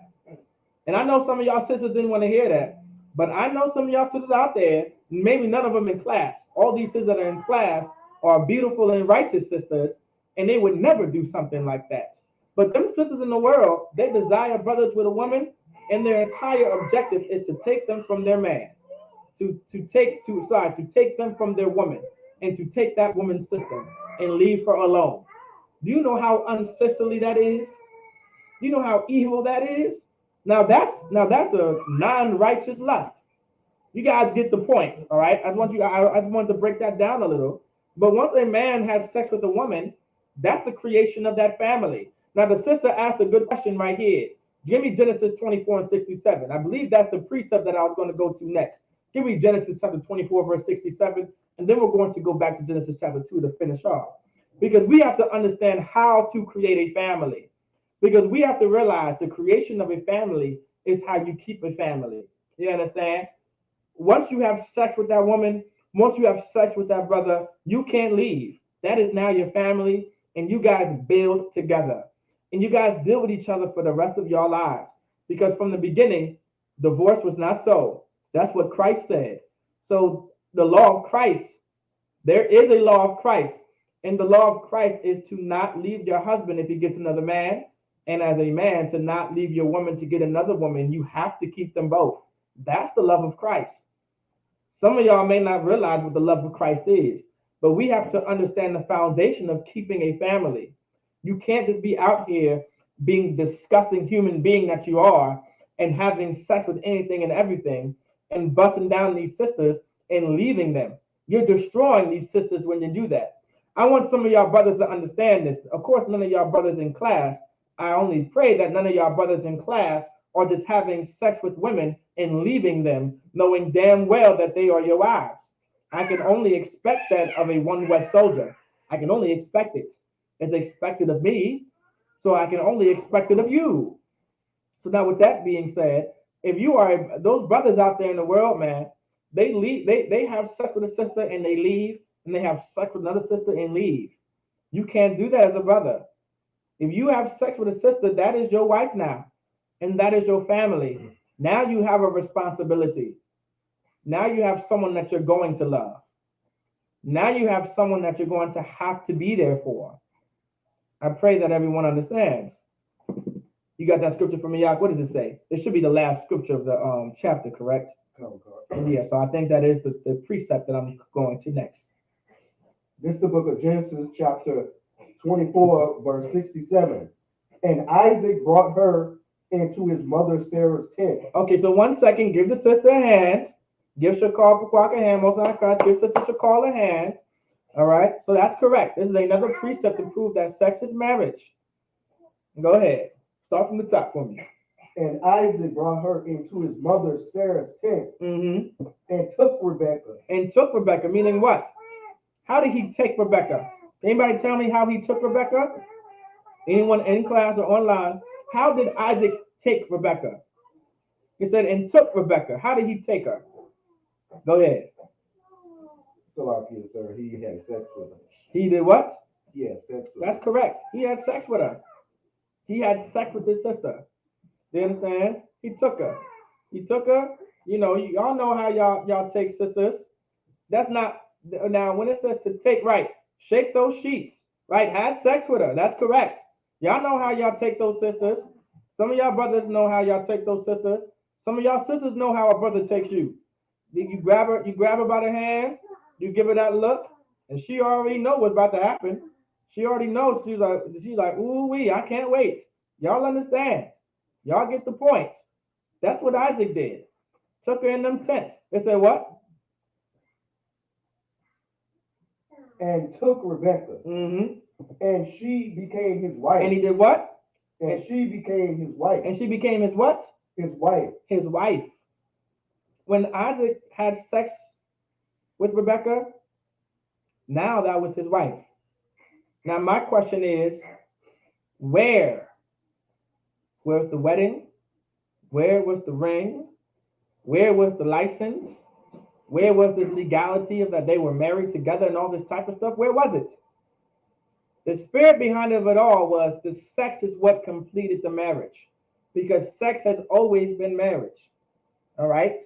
And I know some of y'all sisters didn't want to hear that, but I know some of y'all sisters out there, maybe none of them in class. All these sisters that are in class are beautiful and righteous sisters, and they would never do something like that. But them sisters in the world, they desire brothers with a woman, and their entire objective is to take them from their man, to take them from their woman, and to take that woman's sister and leave her alone. Do you know how unsisterly that is? Do you know how evil that is? Now that's a non-righteous lust. You guys get the point, all right? I just wanted to break that down a little. But once a man has sex with a woman, that's the creation of that family. Now the sister asked a good question right here. Give me Genesis 24 and 67. I believe that's the precept that I was going to go to next. Give me Genesis chapter 24, verse 67, and then we're going to go back to Genesis chapter 2 to finish off. Because we have to understand how to create a family. Because we have to realize the creation of a family is how you keep a family. You understand? Once you have sex with that woman, once you have sex with that brother, you can't leave. That is now your family, and you guys build together. And you guys deal with each other for the rest of your lives. Because from the beginning, divorce was not so. That's what Christ said. So the law of Christ, there is a law of Christ. And the law of Christ is to not leave your husband if he gets another man. And as a man, to not leave your woman to get another woman. You have to keep them both. That's the love of Christ. Some of y'all may not realize what the love of Christ is, but we have to understand the foundation of keeping a family. You can't just be out here being disgusting human being that you are and having sex with anything and everything and busting down these sisters and leaving them. You're destroying these sisters when you do that. I want some of y'all brothers to understand this. Of course, none of y'all brothers in class. I only pray that none of y'all brothers in class are just having sex with women and leaving them, knowing damn well that they are your wives. I can only expect that of a one West soldier. I can only expect it. It's expected of me, so I can only expect it of you. So now, with that being said, if you are those brothers out there in the world, man, they leave, they have sex with a sister and they leave, and they have sex with another sister and leave. You can't do that as a brother. If you have sex with a sister, that is your wife now, and that is your family. Now you have a responsibility. Now you have someone that you're going to love. Now you have someone that you're going to have to be there for. I pray that everyone understands. You got that scripture from Yak? What does it say? It should be the last scripture of the chapter, correct? Oh, God. Yeah, so I think that is the precept that I'm going to next. This is the book of Genesis, chapter 24, verse 67. And Isaac brought her into his mother Sarah's tent. Okay, so 1 second. Give the sister a hand. Give Shakal Pakwak a hand. Most of our give Sister Shakal a hand. All right, so that's correct. This is another precept to prove that sex is marriage. Go ahead. Start from the top for me. And Isaac brought her into his mother Sarah's tent and took Rebekah. And took Rebekah, meaning what? How did he take Rebekah? Anybody tell me how he took Rebekah? Anyone in class or online, how did Isaac take Rebekah? He said, and took Rebekah. How did he take her? Go ahead. Sir, he had sex with her. He did what? He had sex with That's correct. He had sex with her. He had sex with his sister. Do you understand? He took her. He took her. You know, y'all know how y'all take sisters. That's not now when it says to take, right? Shake those sheets, right? Had sex with her. That's correct. Y'all know how y'all take those sisters. Some of y'all brothers know how y'all take those sisters. Some of y'all sisters know how a brother takes you. You grab her by the hand, you give her that look, and she already know what's about to happen. She already knows. She's like, ooh wee, I can't wait. Y'all understand? Y'all get the point. That's what Isaac did. Took her in them tents. They said what? and took Rebekah, Mm-hmm. and she became his wife. And he did what? And she became his wife. And she became his what? His wife. His wife. When Isaac had sex with Rebekah, now that was his wife. Now my question is, where was the wedding? Where was the ring? Where was the license? Where was this legality of that they were married together and all this type of stuff? Where was it? The spirit behind it all was the sex is what completed the marriage, because sex has always been marriage. All right?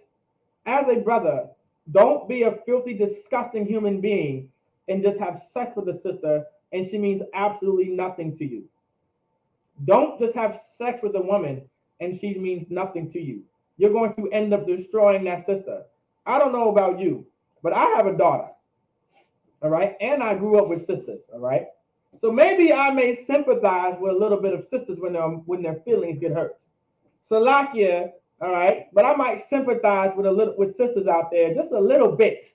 As a brother, don't be a filthy, disgusting human being and just have sex with a sister and she means absolutely nothing to you. Don't just have sex with a woman and she means nothing to you. You're going to end up destroying that sister. I don't know about you, but I have a daughter. All right? And I grew up with sisters. All right? So maybe I may sympathize with a little bit of sisters when their feelings get hurt. Salakia, all right, but I might sympathize with sisters out there just a little bit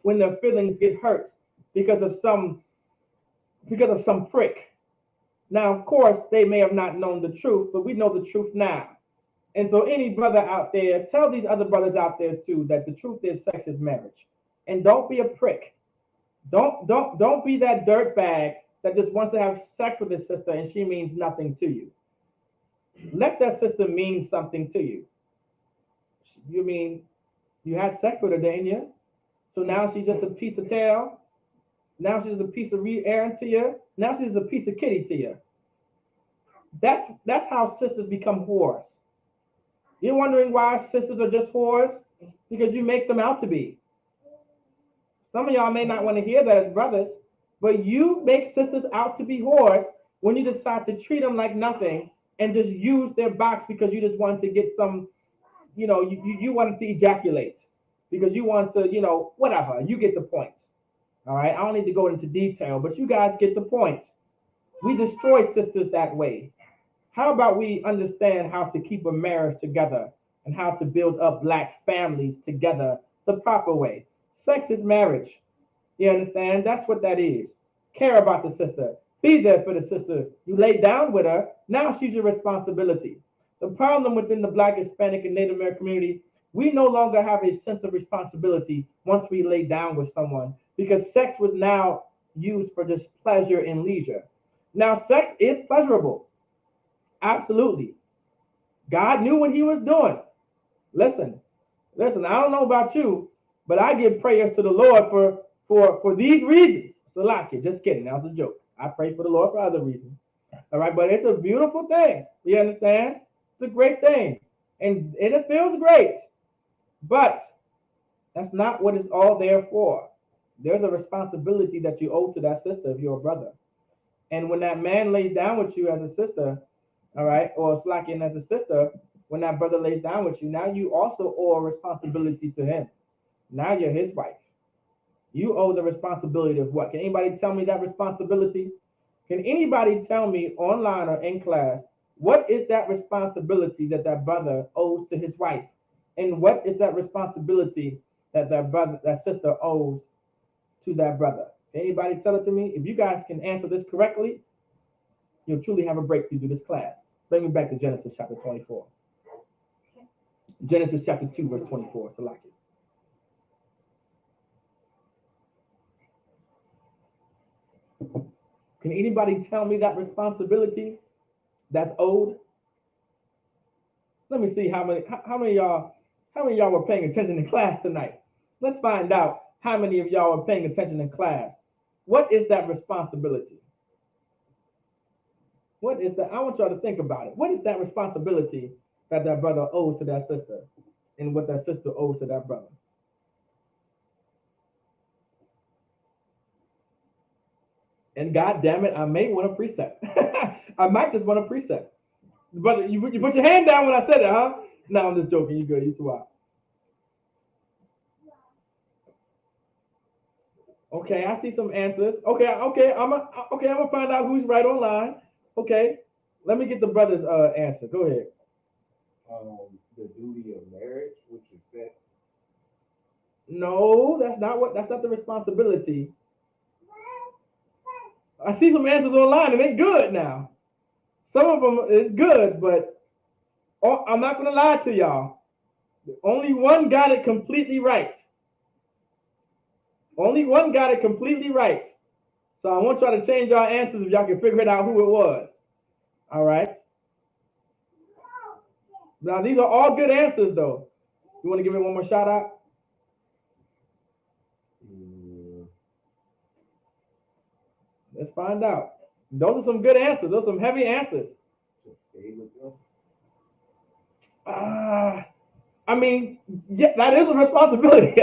when their feelings get hurt because of some prick. Now, of course, they may have not known the truth, but we know the truth now. And so, any brother out there, tell these other brothers out there too that the truth is sex is marriage, and don't be a prick. Don't be that dirtbag that just wants to have sex with his sister and she means nothing to you. Let that sister mean something to you. You mean you had sex with her, didn't you? So now she's just a piece of tail. Now she's a piece of air to you. Now she's a piece of kitty to you. That's how sisters become whores. You're wondering why sisters are just whores? Because you make them out to be. Some of y'all may not want to hear that as brothers, but you make sisters out to be whores when you decide to treat them like nothing and just use their box because you just want to get some, you wanted to ejaculate because you want to, whatever. You get the point. All right. I don't need to go into detail, but you guys get the point. We destroy sisters that way. How about we understand how to keep a marriage together and how to build up black families together the proper way? Sex is marriage. You understand? That's what that is. Care about the sister. Be there for the sister. You lay down with her. Now she's your responsibility. The problem within the Black, Hispanic, and Native American community, we no longer have a sense of responsibility once we lay down with someone because sex was now used for just pleasure and leisure. Now, sex is pleasurable. Absolutely. God knew what he was doing. Listen, I don't know about you, but I give prayers to the Lord for these reasons. Salaki, just kidding. That was a joke. I pray for the Lord for other reasons. All right, but it's a beautiful thing. You understand? It's a great thing. And it feels great. But that's not what it's all there for. There's a responsibility that you owe to that sister if you're a brother. And when that man lays down with you as a sister, all right, or Slakin as a sister, when that brother lays down with you, now you also owe a responsibility to him. Now you're his wife. You owe the responsibility of what? Can anybody tell me that responsibility? Can anybody tell me online or in class, what is that responsibility that that brother owes to his wife? And what is that responsibility that that sister owes to that brother? Can anybody tell it to me? If you guys can answer this correctly, you'll truly have a breakthrough through this class. Bring me back to Genesis chapter 24. Genesis chapter 2, verse 24. So like it. Can anybody tell me that responsibility that's owed? Let me see how many of y'all were paying attention in class tonight. Let's find out how many of y'all are paying attention in class. What is that responsibility? What is that? I want y'all to think about it. What is that responsibility that brother owes to that sister, and what that sister owes to that brother? And God damn it, I may want a precept. I might just want a precept. But you put your hand down when I said it, huh? No, I'm just joking. You good? You too wild. Okay, I see some answers. Okay. I'm gonna find out who's right online. Okay, let me get the brother's answer. Go ahead. The duty of marriage, which is set. No, that's not the responsibility. I see some answers online and they're good now. Some of them is good, but I'm not gonna lie to y'all. Only one got it completely right. Only one got it completely right. So I want y'all to change y'all answers if y'all can figure it out who it was. All right. Now these are all good answers though. You want to give it one more shout out? Let's find out. Those are some good answers. Those are some heavy answers. I mean, yeah, that is a responsibility.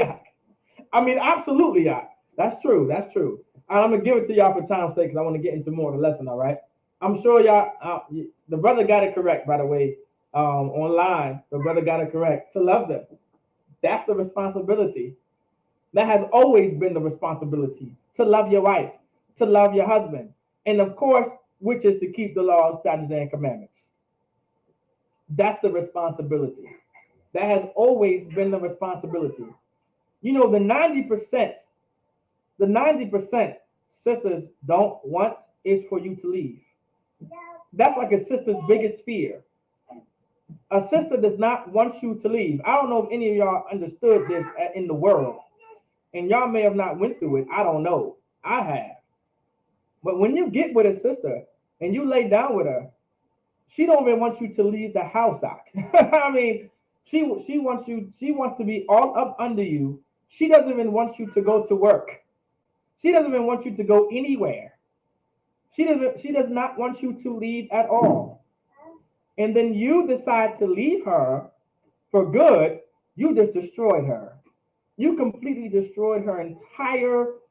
I mean, absolutely, yeah. That's true. That's true. I'm gonna give it to y'all for time's sake because I want to get into more of the lesson. All right. I'm sure y'all. The brother got it correct, by the way. Online, the brother got it correct. To love them. That's the responsibility. That has always been the responsibility. To love your wife, to love your husband, and of course, which is to keep the laws, statutes, and commandments. That's the responsibility. That has always been the responsibility. You know, the 90% sisters don't want is for you to leave. That's like a sister's biggest fear. A sister does not want you to leave. I don't know if any of y'all understood this in the world, and y'all may have not went through it. I don't know. I have. But when you get with a sister and you lay down with her, she don't even want you to leave the house out. I mean, she wants you. She wants to be all up under you. She doesn't even want you to go to work. She doesn't even want you to go anywhere. She does not want you to leave at all. And then you decide to leave her for good. You just destroyed her. You completely destroyed her entire.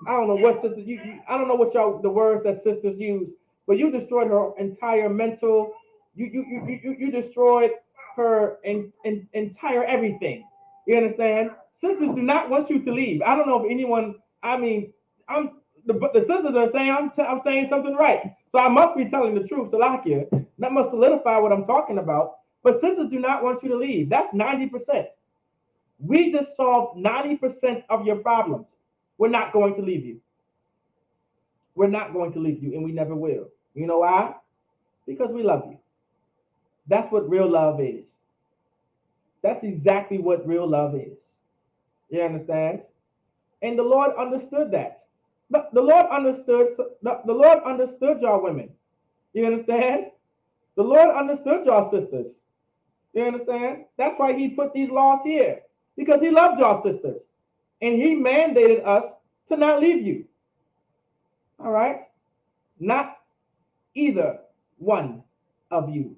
I don't know what sisters. I don't know what the words that sisters use, but you destroyed her entire mental. You destroyed her entire everything. You understand? Sisters do not want you to leave. I don't know if anyone. I mean, the sisters are saying I'm saying something right, so I must be telling the truth. Salakia, that must solidify what I'm talking about. But sisters do not want you to leave. That's 90%. We just solved 90% of your problems. We're not going to leave you. We're not going to leave you, and we never will. You know why? Because we love you. That's what real love is. That's exactly what real love is. You understand? And the Lord understood that. The Lord understood y'all women. You understand? The Lord understood y'all sisters. You understand? That's why he put these laws here. Because he loved y'all sisters. And he mandated us to not leave you. All right? Not either one of you.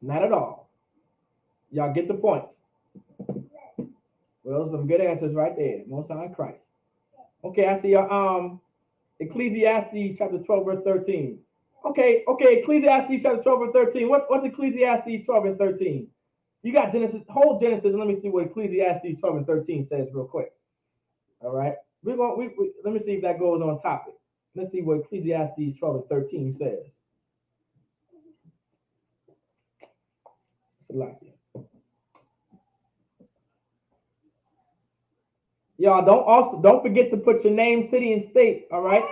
Not at all. Y'all get the point. Well, some good answers right there. Most High Christ. Okay, I see your Ecclesiastes chapter 12, verse 13. Okay, Ecclesiastes chapter 12, verse 13. What's Ecclesiastes 12 and 13? You got Genesis, whole Genesis, and let me see what Ecclesiastes 12 and 13 says real quick. All right. Let me see if that goes on topic. Let's see what Ecclesiastes 12 and 13 says. Y'all don't forget to put your name, city, and state. All right.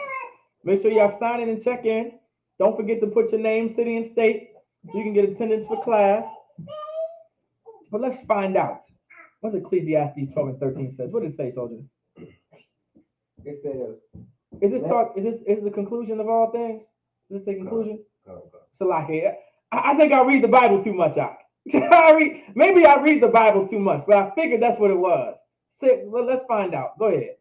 Make sure y'all sign in and check in. Don't forget to put your name, city, and state so you can get attendance for class. But let's find out. What Ecclesiastes 12 and 13 says? What does it say, soldier? It says, Is this talk? Is the conclusion of all things? Is this the conclusion? So like, I think I read the Bible too much. Maybe I read the Bible too much, but I figured that's what it was. Well, let's find out. Go ahead.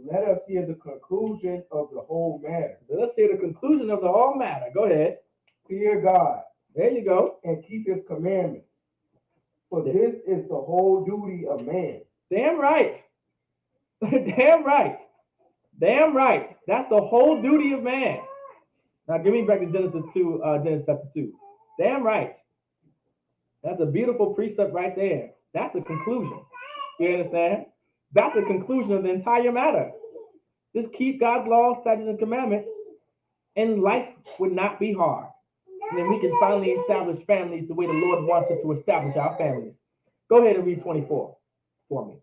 Let us hear the conclusion of the whole matter. Let's hear the conclusion of the whole matter. Go ahead. Fear God. There you go. And keep his commandments. For this is the whole duty of man. Damn right. Damn right. Damn right. That's the whole duty of man. Now give me back to Genesis 2, Genesis chapter 2. Damn right. That's a beautiful precept right there. That's the conclusion. You understand? That's the conclusion of the entire matter. Just keep God's laws, statutes, and commandments, and life would not be hard. And then we can finally establish families the way the Lord wants us to establish our families. Go ahead and read 24 for me.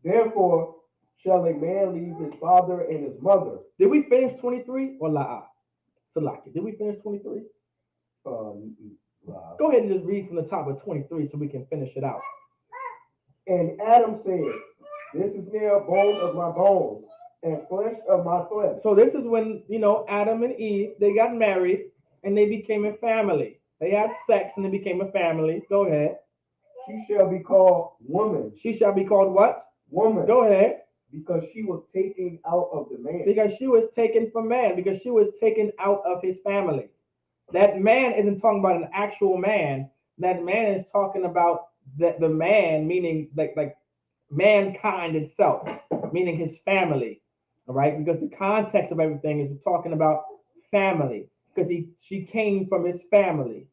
Therefore shall a man leave his father and his mother. Did we finish 23 or la'a? Salaki. Did we finish 23? Go ahead and just read from the top of 23 so we can finish it out. And Adam said, this is now bone of my bones and flesh of my flesh. So this is when, Adam and Eve, they got married and they became a family. They had sex and they became a family. Go ahead. She shall be called woman. She shall be called what? Woman. Go ahead. Because she was taken out of the man. Because she was taken from man. Because she was taken out of his family. That man isn't talking about an actual man. That man is talking about the man, meaning like mankind itself, meaning his family. All right, because the context of everything is talking about family, because she came from his family.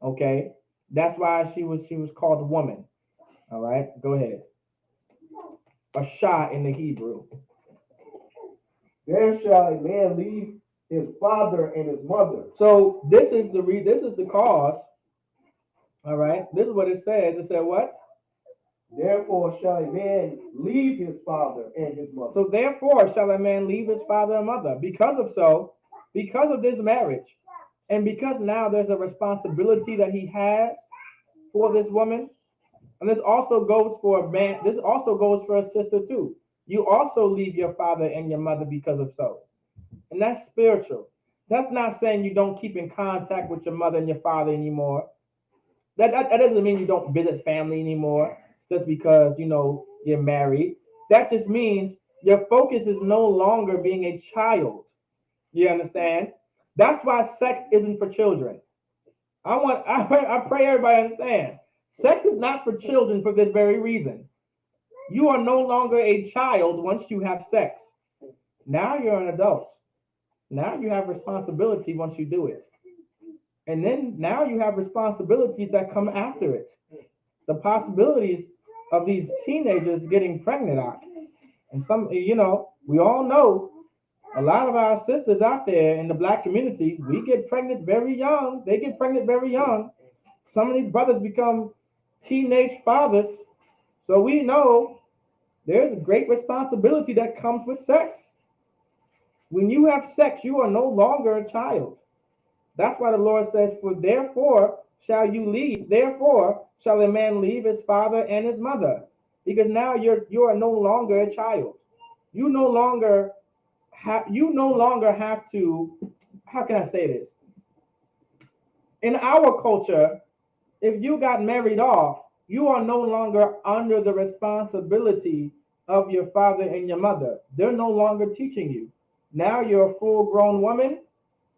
Okay, that's why she was called a woman. All right, go ahead. Asha in the Hebrew. There shall a man leave his father and his mother. So this is the cause. All right, this is what it says. It said what? Therefore shall a man leave his father and his mother. So therefore shall a man leave his father and mother. Because of this marriage, and because now there's a responsibility that he has for this woman, and this also goes for a man, this also goes for a sister too. You also leave your father and your mother because of so. And that's spiritual. That's not saying you don't keep in contact with your mother and your father anymore. That doesn't mean you don't visit family anymore just because, you're married. That just means your focus is no longer being a child. You understand? That's why sex isn't for children. I pray everybody understands. Sex is not for children for this very reason. You are no longer a child once you have sex. Now you're an adult. Now you have responsibility once you do it. And then now you have responsibilities that come after it. The possibilities of these teenagers getting pregnant out. And some, we all know a lot of our sisters out there in the Black community, we get pregnant very young. They get pregnant very young. Some of these brothers become teenage fathers. So we know there's a great responsibility that comes with sex. When you have sex, you are no longer a child. That's why the Lord says, for therefore shall you leave. Therefore shall a man leave his father and his mother. Because now you are no longer a child. You no longer have to, how can I say this? In our culture, if you got married off, you are no longer under the responsibility of your father and your mother. They're no longer teaching you. Now you're a full-grown woman,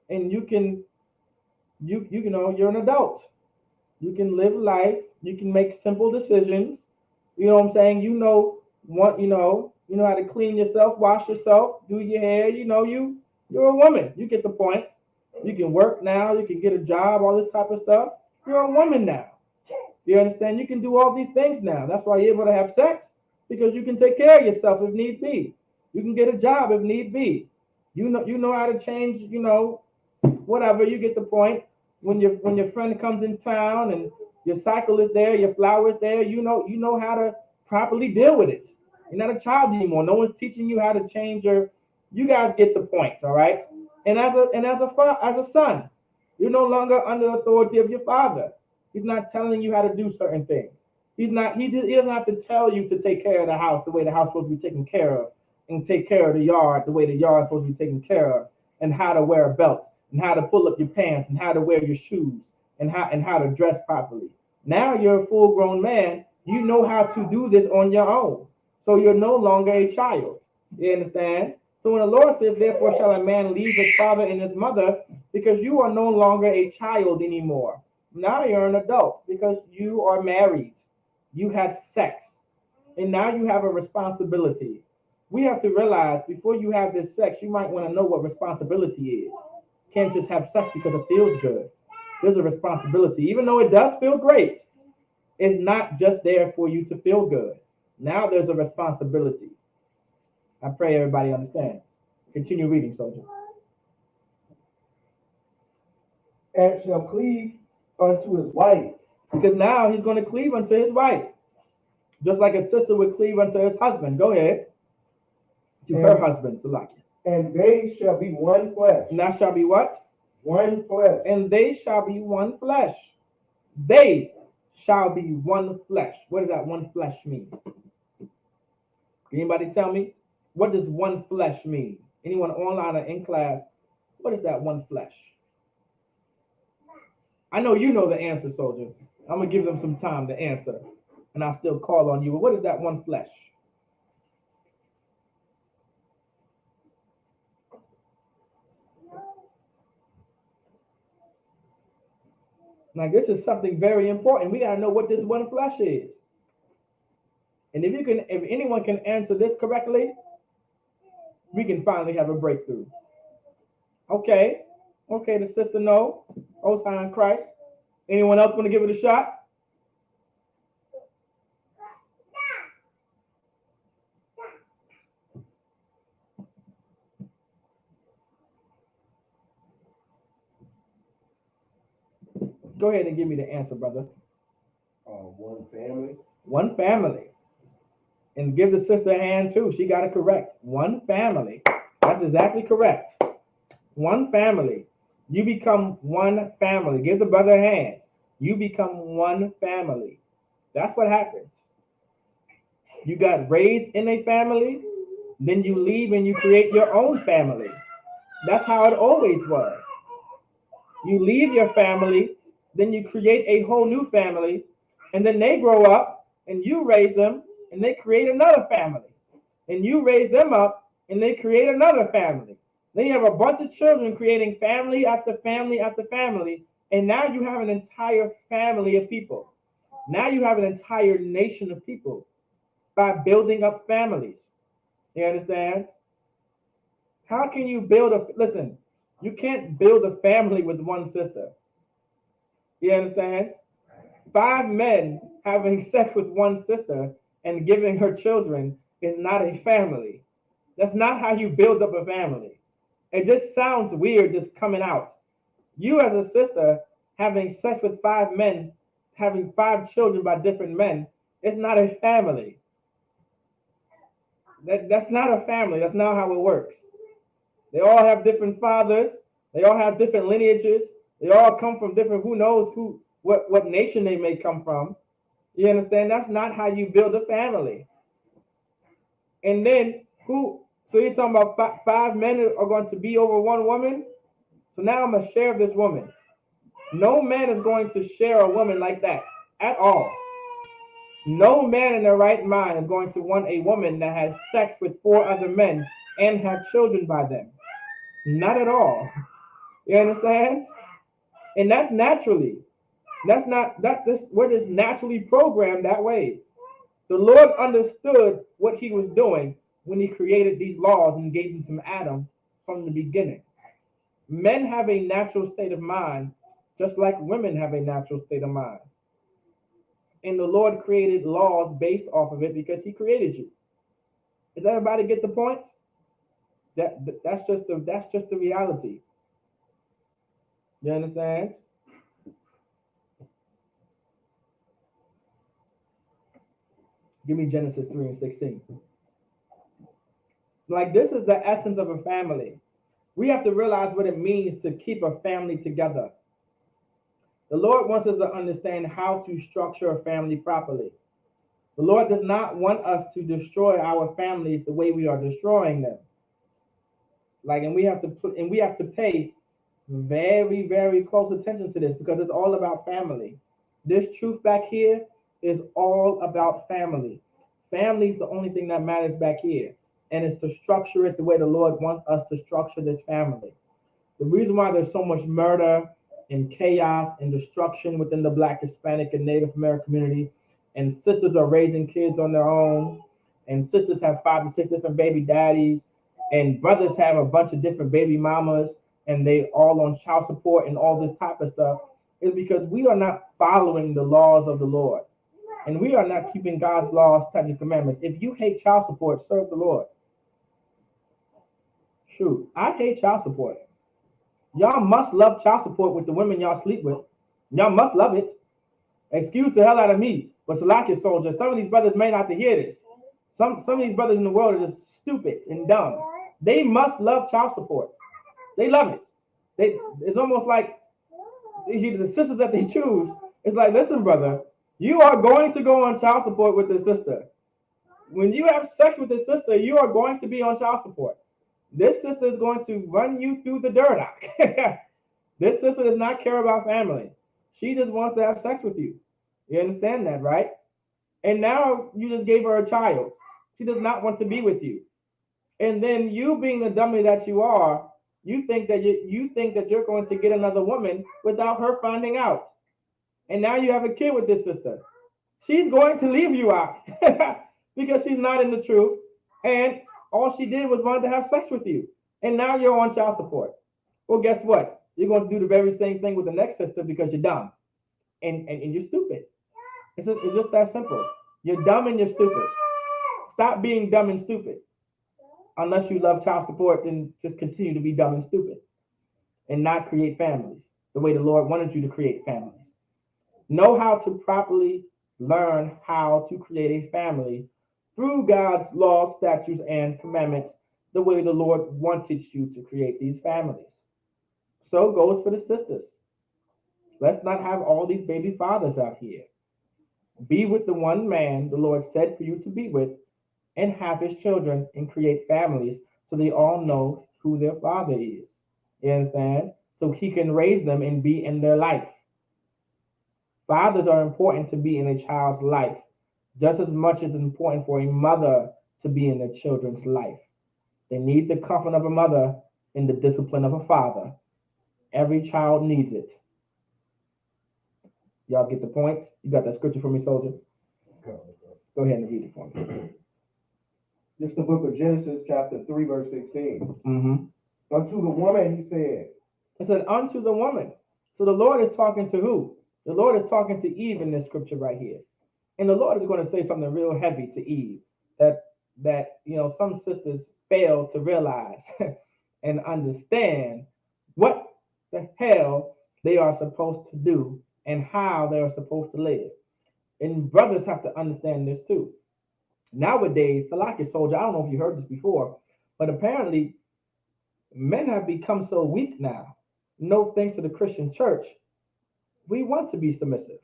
and you're an adult. You can live life. You can make simple decisions. You know what I'm saying? You know how to clean yourself, wash yourself, do your hair. You're a woman. You get the point. You can work now. You can get a job, all this type of stuff. You're a woman now. You understand? You can do all these things now. That's why you're able to have sex, because you can take care of yourself if need be. You can get a job if need be. You know how to change, whatever. You get the point. When your friend comes in town and your cycle is there, your flowers there, you know how to properly deal with it. You're not a child anymore. No one's teaching you how to change you guys get the point, all right? And as a son, you're no longer under the authority of your father. He's not telling you how to do certain things. He doesn't have to tell you to take care of the house the way the house is supposed to be taken care of and take care of the yard the way the yard is supposed to be taken care of, and how to wear a belt, and how to pull up your pants, and how to wear your shoes, and how to dress properly. Now you're a full-grown man. You know how to do this on your own. So you're no longer a child. You understand? So when the Lord says, therefore shall a man leave his father and his mother, because you are no longer a child anymore. Now you're an adult because you are married. You had sex. And now you have a responsibility. We have to realize before you have this sex, you might want to know what responsibility is. You can't just have sex because it feels good. There's a responsibility. Even though it does feel great, it's not just there for you to feel good. Now there's a responsibility. I pray everybody understands. Continue reading, soldier. And shall cleave unto his wife. Because now he's going to cleave unto his wife. Just like a sister would cleave unto his husband. Go ahead. To her husband, Salaki. And they shall be one flesh. And that shall be what? One flesh. And they shall be one flesh. They shall be one flesh. What does that one flesh mean? Anybody tell me? What does one flesh mean? Anyone online or in class? What is that one flesh? I know you know the answer, soldier. I'm going to give them some time to answer. And I'll still call on you. But what is that one flesh? Now, this is something very important. We got to know what this one flesh is. And if anyone can answer this correctly, we can finally have a breakthrough. Okay, the sister no. Hosanna in Christ. Anyone else want to give it a shot? Go ahead and give me the answer, brother. One family. One family. And give the sister a hand too. She got it correct. One family. That's exactly correct. One family. You become one family. Give the brother a hand. You become one family. That's what happens. You got raised in a family, then you leave and you create your own family. That's how it always was. You leave your family, then you create a whole new family, and then they grow up and you raise them and they create another family. And you raise them up and they create another family. Then you have a bunch of children creating family after family after family, and now you have an entire family of people. Now you have an entire nation of people by building up families. You understand? How can you listen, you can't build a family with one sister. You understand? 5 men having sex with one sister and giving her children is not a family. That's not how you build up a family. It just sounds weird just coming out. You as a sister having sex with 5 men, having 5 children by different men, it's not a family. That's not a family. That's not how it works. They all have different fathers. They all have different lineages. They all come from different, who knows what nation they may come from. You understand? That's not how you build a family. And then so you're talking about 5 men are going to be over one woman? So now I'm going to share this woman. No man is going to share a woman like that at all. No man in their right mind is going to want a woman that has sex with 4 other men and have children by them. Not at all. You understand? And that's naturally. We're just naturally programmed that way. The Lord understood what he was doing when he created these laws and gave them to Adam from the beginning. Men have a natural state of mind, just like women have a natural state of mind. And the Lord created laws based off of it because he created you. Does everybody get the point? That's just the reality. You understand? Give me Genesis 3:16. Like, this is the essence of a family. We have to realize what it means to keep a family together. The Lord wants us to understand how to structure a family properly. The Lord does not want us to destroy our families the way we are destroying them. Like, and we have to pay very, very close attention to this because it's all about family. This truth back here is all about family. Family is the only thing that matters back here, and it's to structure it the way the Lord wants us to structure this family. The reason why there's so much murder and chaos and destruction within the Black, Hispanic, and Native American community, and sisters are raising kids on their own, and sisters have 5 to 6 different baby daddies, and brothers have a bunch of different baby mamas, and they all on child support and all this type of stuff, is because we are not following the laws of the Lord. And we are not keeping God's laws, statutes, and commandments. If you hate child support, serve the Lord. Shoot, I hate child support. Y'all must love child support with the women y'all sleep with. Y'all must love it. Excuse the hell out of me, but Salakia soldier, some of these brothers may not to hear this. Some of these brothers in the world are just stupid and dumb. They must love child support. They love it. It's almost like the sisters that they choose. It's like, listen, brother, you are going to go on child support with this sister. When you have sex with this sister, you are going to be on child support. This sister is going to run you through the dirt. This sister does not care about family. She just wants to have sex with you. You understand that, right? And now you just gave her a child. She does not want to be with you. And then you, being the dummy that you are, you think that you're going to get another woman without her finding out. And now you have a kid with this sister. She's going to leave you out because she's not in the truth. And all she did was wanted to have sex with you. And now you're on child support. Well, guess what? You're going to do the very same thing with the next sister because you're dumb. And you're stupid. It's just that simple. You're dumb and you're stupid. Stop being dumb and stupid. Unless you love child support, then just continue to be dumb and stupid. And not create families the way the Lord wanted you to create families. Know how to properly learn how to create a family through God's laws, statutes, and commandments, the way the Lord wanted you to create these families. So goes for the sisters. Let's not have all these baby fathers out here. Be with the one man the Lord said for you to be with, and have his children and create families so they all know who their father is. You understand? So he can raise them and be in their life. Fathers are important to be in a child's life, just as much as it's important for a mother to be in their children's life. They need the comfort of a mother and the discipline of a father. Every child needs it. Y'all get the point? You got that scripture for me, soldier? Go ahead and read it for me. This is the book of Genesis, chapter 3, verse 16. Mm-hmm. Unto the woman, he said. It said, unto the woman. So the Lord is talking to who? The Lord is talking to Eve in this scripture right here. And the Lord is going to say something real heavy to Eve that some sisters fail to realize and understand what the hell they are supposed to do and how they are supposed to live. And brothers have to understand this too. Nowadays, Salaki soldier, I don't know if you heard this before, but apparently men have become so weak now, no thanks to the Christian church. We want to be submissive.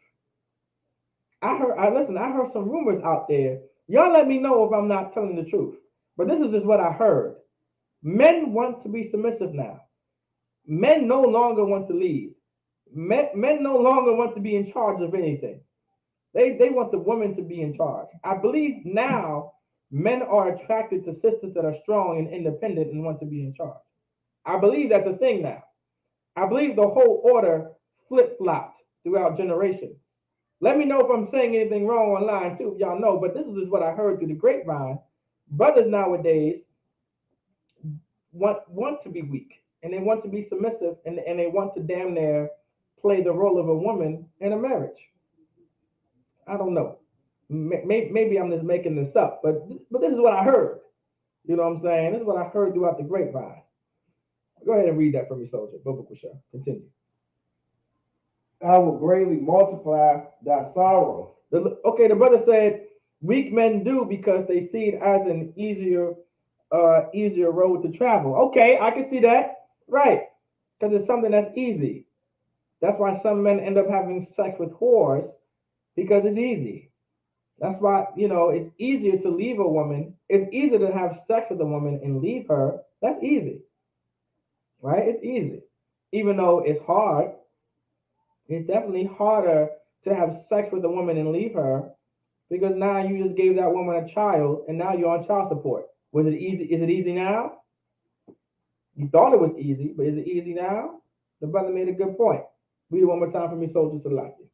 I heard some rumors out there. Y'all let me know if I'm not telling the truth. But this is just what I heard. Men want to be submissive now. Men no longer want to lead. Men no longer want to be in charge of anything. They want the woman to be in charge. I believe now men are attracted to sisters that are strong and independent and want to be in charge. I believe that's a thing now. I believe the whole order flip-flopped throughout generations. Let me know if I'm saying anything wrong online too, if y'all know, but this is just what I heard through the grapevine. Brothers nowadays want to be weak, and they want to be submissive, and they want to damn near play the role of a woman in a marriage. I don't know. Maybe I'm just making this up, but this is what I heard. You know what I'm saying? This is what I heard throughout the grapevine. Go ahead and read that for me, soldier. Continue. I will greatly multiply thy sorrow. The brother said, weak men do because they see it as an easier road to travel. Okay, I can see that. Right. Because it's something that's easy. That's why some men end up having sex with whores, because it's easy. That's why, it's easier to leave a woman. It's easier to have sex with a woman and leave her. That's easy, right? It's easy. Even though it's hard, it's definitely harder to have sex with a woman and leave her because now you just gave that woman a child and now you're on child support. Was it easy? Is it easy now? You thought it was easy, but is it easy now? The brother made a good point. Read it one more time for me, soldiers to like you.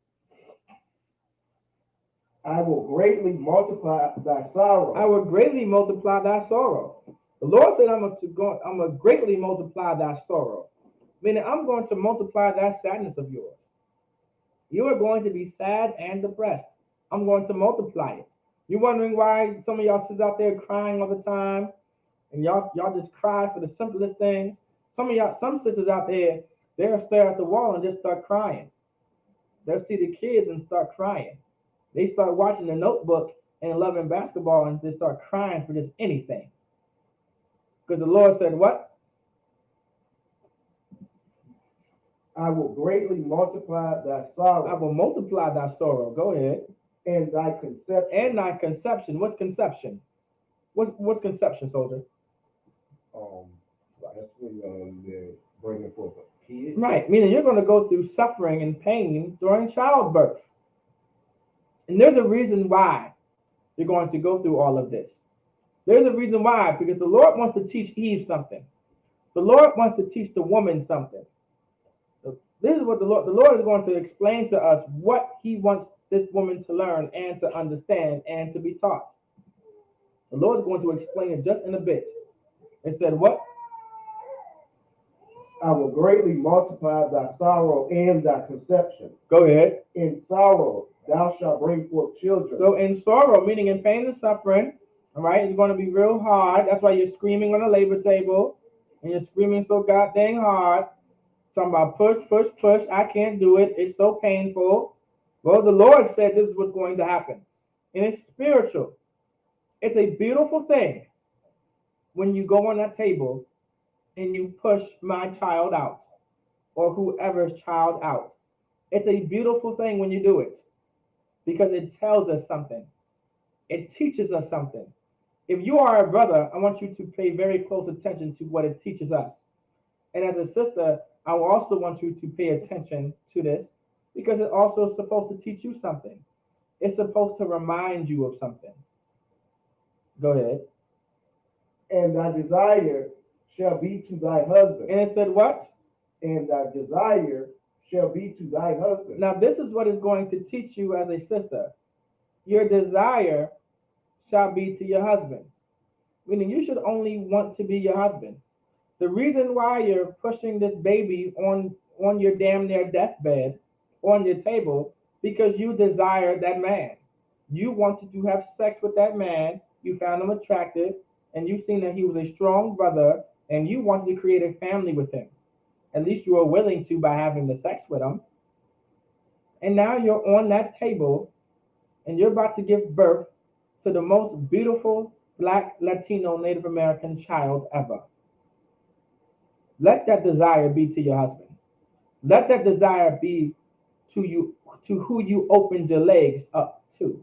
I will greatly multiply thy sorrow. I will greatly multiply thy sorrow. The Lord said, I'm going to greatly multiply thy sorrow. Meaning, I'm going to multiply that sadness of yours. You are going to be sad and depressed. I'm going to multiply it. You're wondering why some of y'all sit out there crying all the time, and y'all just cry for the simplest things. Some sisters out there, they'll stare at the wall and just start crying. They'll see the kids and start crying. They start watching The Notebook and loving basketball and just start crying for just anything. Because the Lord said, what? I will greatly multiply thy sorrow. I will multiply thy sorrow. Go ahead. And thy conception. And thy conception. What's conception? What's conception, soldier? That's when they're bringing forth a kid. Right, meaning you're going to go through suffering and pain during childbirth. And there's a reason why you're going to go through all of this. There's a reason why, because the Lord wants to teach Eve something. The Lord wants to teach the woman something. This is what the Lord is going to explain to us what he wants this woman to learn and to understand and to be taught. The Lord is going to explain it just in a bit. It said what? I will greatly multiply thy sorrow and thy conception. Go ahead. In sorrow thou shalt bring forth children. So in sorrow, meaning in pain and suffering, all right, it's going to be real hard. That's why you're screaming on the labor table, and you're screaming so goddamn hard. Talking about push, push, push. I can't do it. It's so painful. Well, the Lord said this is what's going to happen. And it's spiritual. It's a beautiful thing when you go on that table and you push my child out or whoever's child out. It's a beautiful thing when you do it because it tells us something. It teaches us something. If you are a brother, I want you to pay very close attention to what it teaches us. And as a sister, I will also want you to pay attention to this because it also is supposed to teach you something. It's supposed to remind you of something. Go ahead. And thy desire shall be to thy husband. And it said what? And thy desire shall be to thy husband. Now this is what is going to teach you as a sister. Your desire shall be to your husband. Meaning you should only want to be your husband. The reason why you're pushing this baby on your damn near deathbed, on your table, because you desire that man. You wanted to have sex with that man. You found him attractive, and you seen that he was a strong brother, and you wanted to create a family with him. At least you were willing to by having the sex with him. And now you're on that table, and you're about to give birth to the most beautiful Black, Latino, Native American child ever. Let that desire be to your husband. Let that desire be to you, to who you opened your legs up to.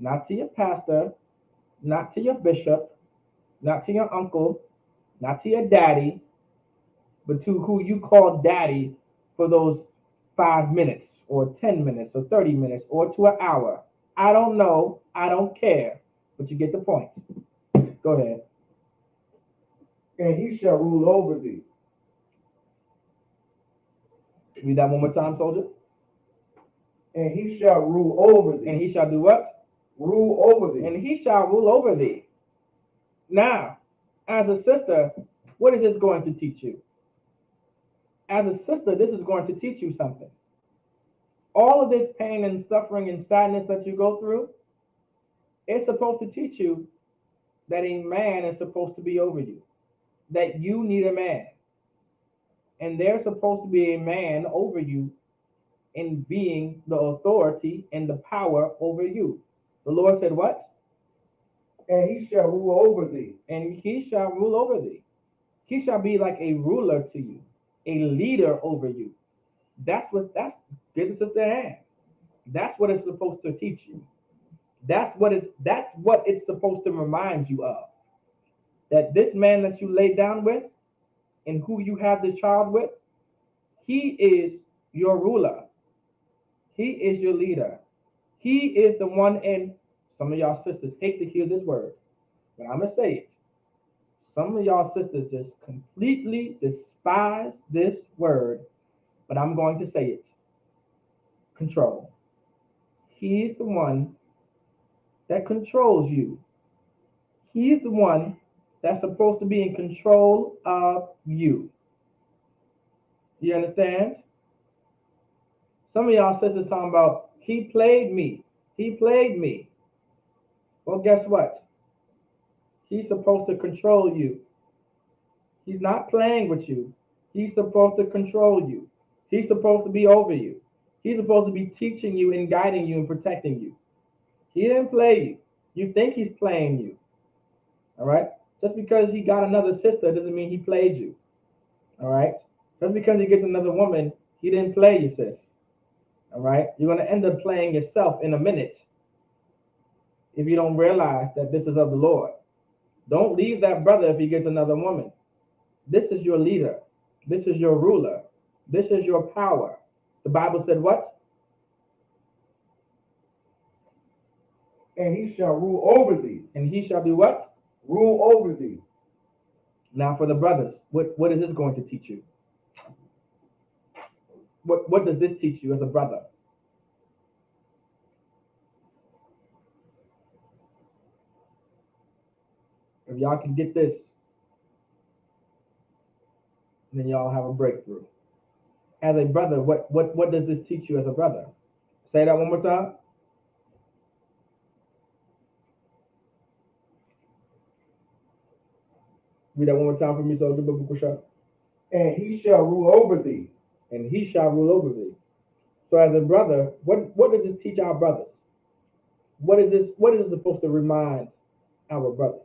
Not to your pastor, not to your bishop, not to your uncle, not to your daddy, but to who you call daddy for those 5 minutes or 10 minutes or 30 minutes or to an hour. I don't know. I don't care. But you get the point. Go ahead. And he shall rule over thee. Read that one more time, soldier. And he shall rule over thee. And he shall do what? Rule over thee. And he shall rule over thee. Now, as a sister, what is this going to teach you? As a sister, this is going to teach you something. All of this pain and suffering and sadness that you go through, it's supposed to teach you that a man is supposed to be over you, that you need a man. And there's supposed to be a man over you in being the authority and the power over you. The Lord said what? And he shall rule over thee. And he shall rule over thee. He shall be like a ruler to you, a leader over you. That's give the sister a hand. That's what it's supposed to teach you. That's what it's supposed to remind you of. That this man that you lay down with and who you have this child with, he is your ruler. He is your leader. He is the one. And some of y'all sisters hate to hear this word, but I'm gonna say it. Some of y'all sisters just completely despise this word, but I'm going to say it. Control. He's the one that controls you. He's the one that's supposed to be in control of you. You understand? Some of y'all sisters talking about, he played me. He played me. Well, guess what? He's supposed to control you. He's not playing with you. He's supposed to control you. He's supposed to be over you. He's supposed to be teaching you and guiding you and protecting you. He didn't play you. You think he's playing you. All right? Just because he got another sister doesn't mean he played you. All right? Just because he gets another woman, he didn't play you, sis. All right? You're going to end up playing yourself in a minute if you don't realize that this is of the Lord. Don't leave that brother if he gets another woman. This is your leader. This is your ruler. This is your power. The Bible said what? And he shall rule over thee. And he shall be what? Rule over thee. Now for the brothers, what is this going to teach you? What does this teach you as a brother? If y'all can get this, then y'all have a breakthrough. As a brother, what does this teach you as a brother? Say that one more time. Read that one more time for me, so the book will show. And he shall rule over thee. And he shall rule over thee. So as a brother, what does this teach our brothers? What is this supposed to remind our brothers?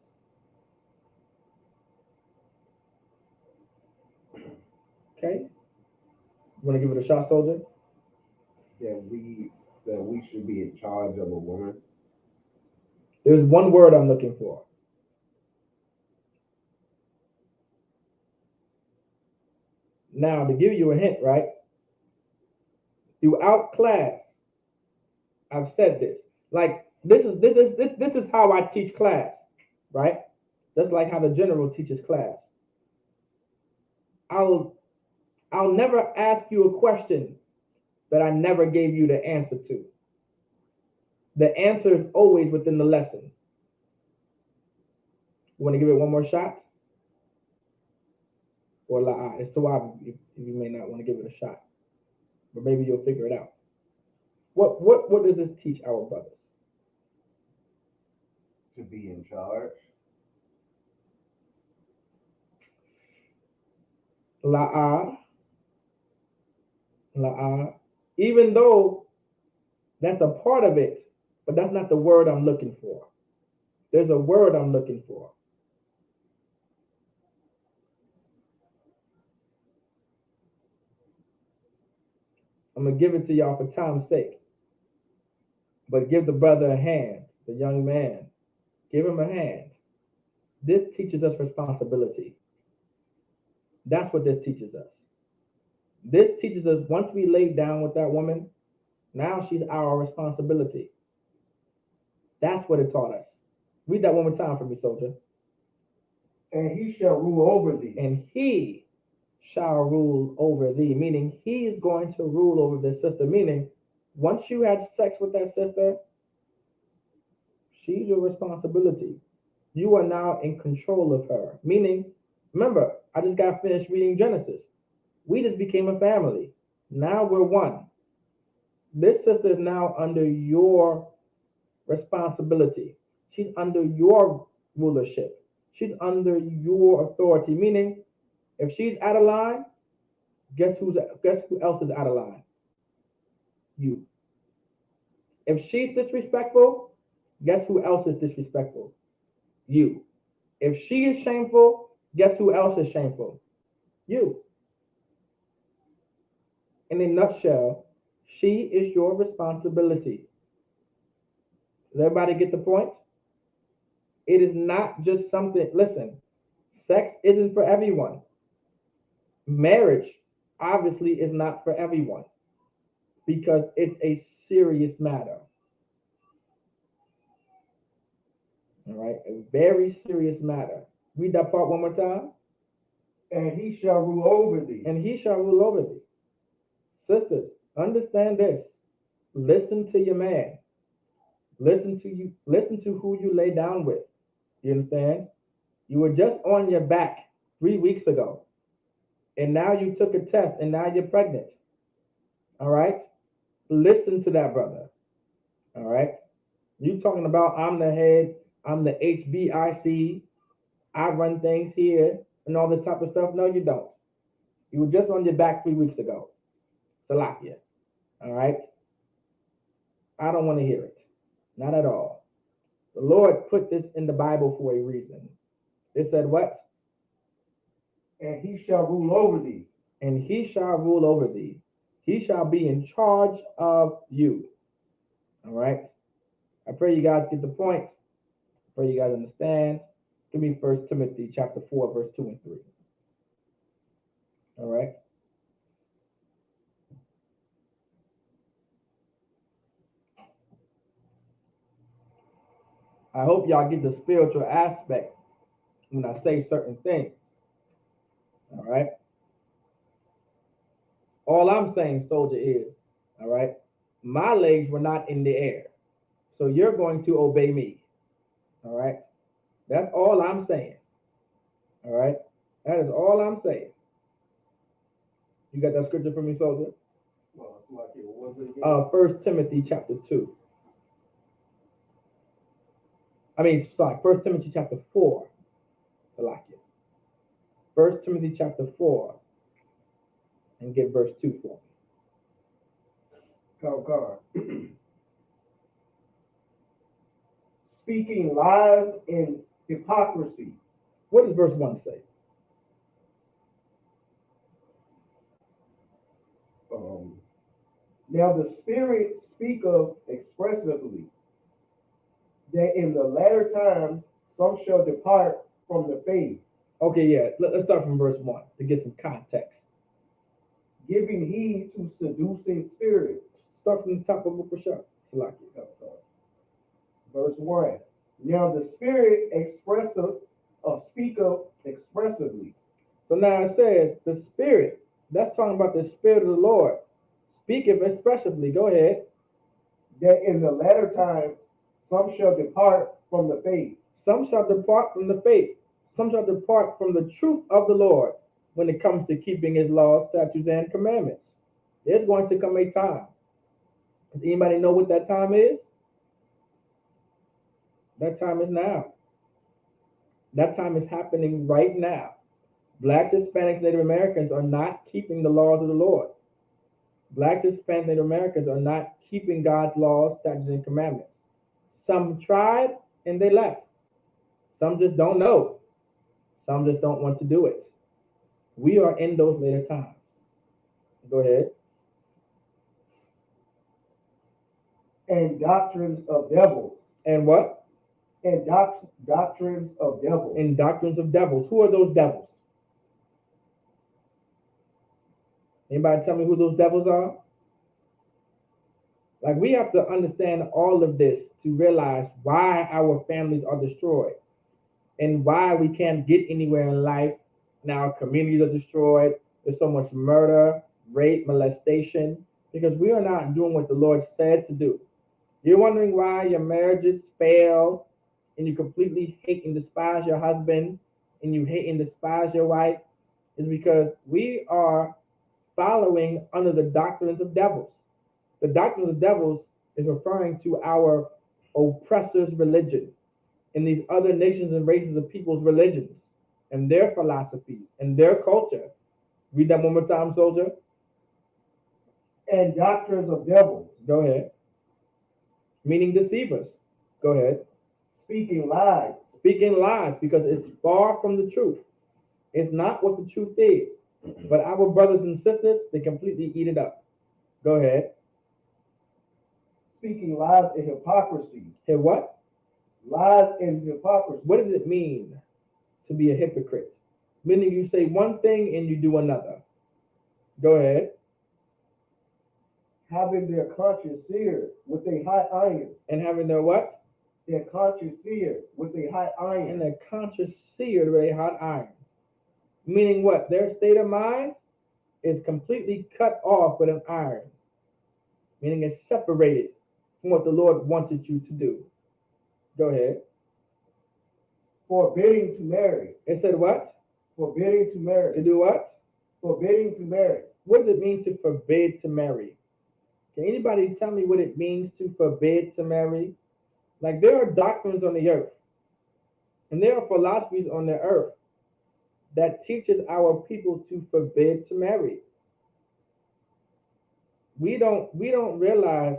Okay? You want to give it a shot, soldier? That we should be in charge of a woman. There's one word I'm looking for. Now, to give you a hint, right? Throughout class, I've said this. Like this is how I teach class, right? Just like how the general teaches class. I'll never ask you a question that I never gave you the answer to. The answer is always within the lesson. You want to give it one more shot? Or la? It's too obvious if you may not want to give it a shot, but maybe you'll figure it out. What does this teach our brothers? To be in charge. La. Even though that's a part of it, but that's not the word I'm looking for. There's a word I'm looking for. I'm going to give it to y'all for time's sake. But give the brother a hand, the young man. Give him a hand. This teaches us responsibility. That's what this teaches us. This teaches us once we lay down with that woman, now she's our responsibility. That's what it taught us. Read that one more time for me, soldier. And he shall rule over thee. And he shall rule over thee, meaning he is going to rule over this sister, meaning once you had sex with that sister, she's your responsibility. You are now in control of her, meaning, remember, I just got finished reading Genesis. We just became a family. Now we're one. This sister is now under your responsibility. She's under your rulership. She's under your authority, meaning if she's out of line, guess who else is out of line? You. If she's disrespectful, guess who else is disrespectful? You. If she is shameful, guess who else is shameful? You. In a nutshell, she is your responsibility. Does everybody get the point? It is not just something, listen, sex isn't for everyone. Marriage obviously is not for everyone because it's a serious matter. All right, a very serious matter. Read that part one more time. And he shall rule over thee. And he shall rule over thee. Sisters, understand this. Listen to your man. Listen to you. Listen to who you lay down with. You understand? You were just on your back 3 weeks ago, and now you took a test, and now you're pregnant. All right? Listen to that, brother. All right? You talking about I'm the head, I'm the HBIC, I run things here, and all this type of stuff. No, you don't. You were just on your back 3 weeks ago. Salakia. All right? I don't want to hear it. Not at all. The Lord put this in the Bible for a reason. It said what? And he shall rule over thee. And he shall rule over thee. He shall be in charge of you. All right? I pray you guys get the point. I pray you guys understand. Give me 1 Timothy chapter 4, verse 2 and 3. All right? I hope y'all get the spiritual aspect when I say certain things. All right? All I'm saying, soldier, is, all right, my legs were not in the air. So you're going to obey me. All right? That's all I'm saying. All right? That is all I'm saying. You got that scripture for me, soldier? Well, it's like it was again. 1 Timothy chapter 2. Sorry, 1 Timothy chapter 4. Salakia. 1 Timothy chapter 4. And get verse 2 for me. Come. Speaking lies and hypocrisy. What does verse 1 say? Now the Spirit speaketh expressively that in the latter times some shall depart from the faith. Okay, yeah. Let's start from verse 1 to get some context. Giving heed to seducing spirits. Start from the top of Book of Shah. Verse 1. Now the Spirit speaketh expressively. So now it says, the Spirit, that's talking about the Spirit of the Lord. Speaketh expressively. Go ahead. That in the latter times some shall depart from the faith. Some shall depart from the faith. Some shall depart from the truth of the Lord when it comes to keeping his laws, statutes, and commandments. There's going to come a time. Does anybody know what that time is? That time is now. That time is happening right now. Blacks, Hispanics, Native Americans are not keeping the laws of the Lord. Blacks, Hispanics, Native Americans are not keeping God's laws, statutes, and commandments. Some tried and they left. Some just don't know. Some just don't want to do it. We are in those later times. Go ahead. And doctrines of devils. And what? And doctrines of devils. And doctrines of devils. Who are those devils? Anybody tell me who those devils are? Like, we have to understand all of this to realize why our families are destroyed and why we can't get anywhere in life. Now our communities are destroyed. There's so much murder, rape, molestation, because we are not doing what the Lord said to do. You're wondering why your marriages fail and you completely hate and despise your husband and you hate and despise your wife, is because we are following under the doctrines of devils. The doctrines of devils is referring to our oppressors' religion and these other nations and races of people's religions and their philosophies and their culture. Read that one more time, soldier. And doctrines of devils. Go ahead. Meaning deceivers. Go ahead. Speaking lies. Speaking lies, because it's far from the truth. It's not what the truth is. But our brothers and sisters, they completely eat it up. Go ahead. speaking lies and hypocrisy. Hey, what? Lies and hypocrisy. What does it mean to be a hypocrite? Meaning you say one thing and you do another. Go ahead. Having their conscience seared with a hot iron. And having their what? Their conscience seared with a hot iron. And their conscience seared with a hot iron. Meaning what? Their state of mind is completely cut off with an iron. Meaning it's separated from what the Lord wanted you to do. Go ahead. Forbidding to marry. It said what? Forbidding to marry. To do what? Forbidding to marry. What does it mean to forbid to marry? Can anybody tell me what it means to forbid to marry? Like there are doctrines on the earth, and there are philosophies on the earth that teaches our people to forbid to marry. We don't realize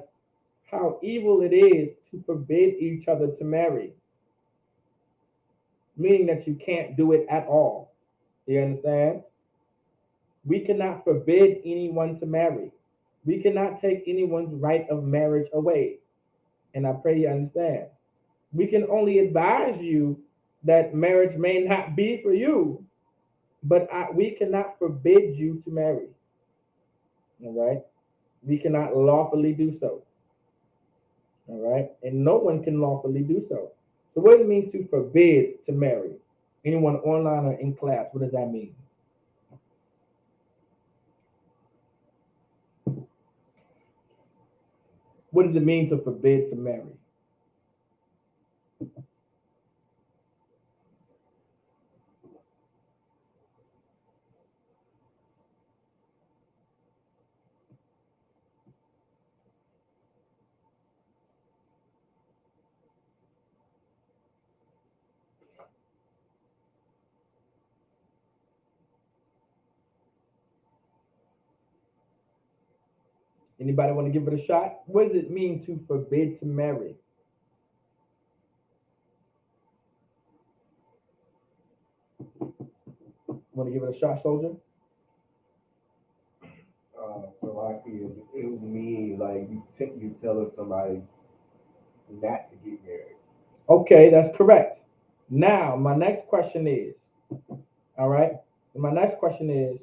how evil it is to forbid each other to marry. Meaning that you can't do it at all. You understand? We cannot forbid anyone to marry. We cannot take anyone's right of marriage away. And I pray you understand. We can only advise you that marriage may not be for you, but we cannot forbid you to marry. All right? We cannot lawfully do so. All right? And no one can lawfully do so. So what does it mean to forbid to marry? Anyone online or in class, what does that mean? What does it mean to forbid to marry? Anybody want to give it a shot? What does it mean to forbid to marry? Want to give it a shot, soldier? So like it would mean like you telling somebody not to get married. Okay, that's correct. Now, my next question is, all right? My next question is,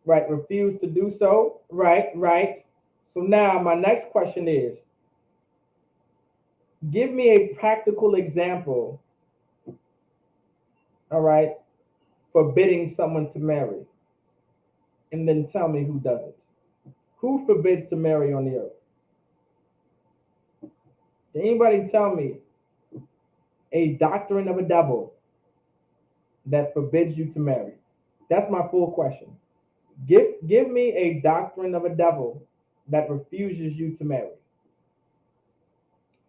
right, refuse to do so, right. So now my next question is, give me a practical example, all right, forbidding someone to marry. And then tell me who does it. Who forbids to marry on the earth? Can anybody tell me a doctrine of a devil that forbids you to marry? That's my full question. Give me a doctrine of a devil that refuses you to marry.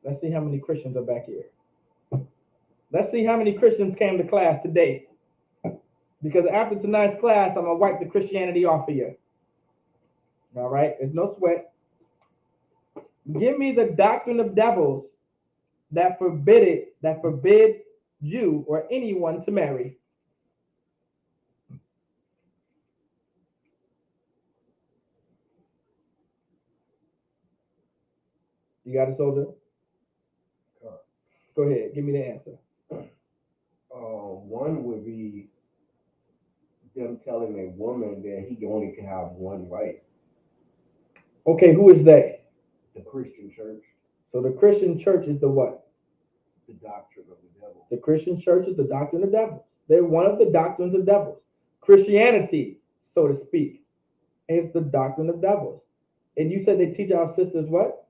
Let's see how many Christians are back here. Let's see how many Christians came to class today. Because after tonight's class, I'm going to wipe the Christianity off of you. All right? There's no sweat. Give me the doctrine of devils that forbid you or anyone to marry. You got it, soldier? Go ahead. Give me the answer. One would be them telling a woman that he only can have one wife. Okay, who is they? The Christian church. So the Christian church is the what? The doctrine of the devil. The Christian church is the doctrine of devils. They're one of the doctrines of devils. Christianity, so to speak, is the doctrine of devils. And you said they teach our sisters what?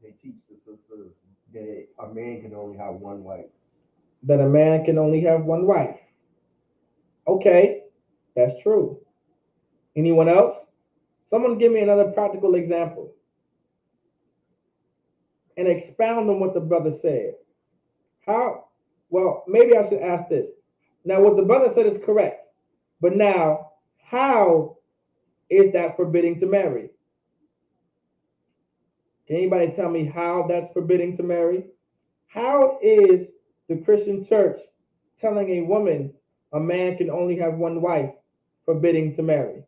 They teach the sisters that a man can only have one wife. That a man can only have one wife. Okay, that's true. Anyone else? Someone give me another practical example and expound on what the brother said. How? Well, maybe I should ask this. Now, what the brother said is correct, but now, how is that forbidding to marry? Can anybody tell me how that's forbidding to marry? How is the Christian church telling a woman a man can only have one wife forbidding to marry?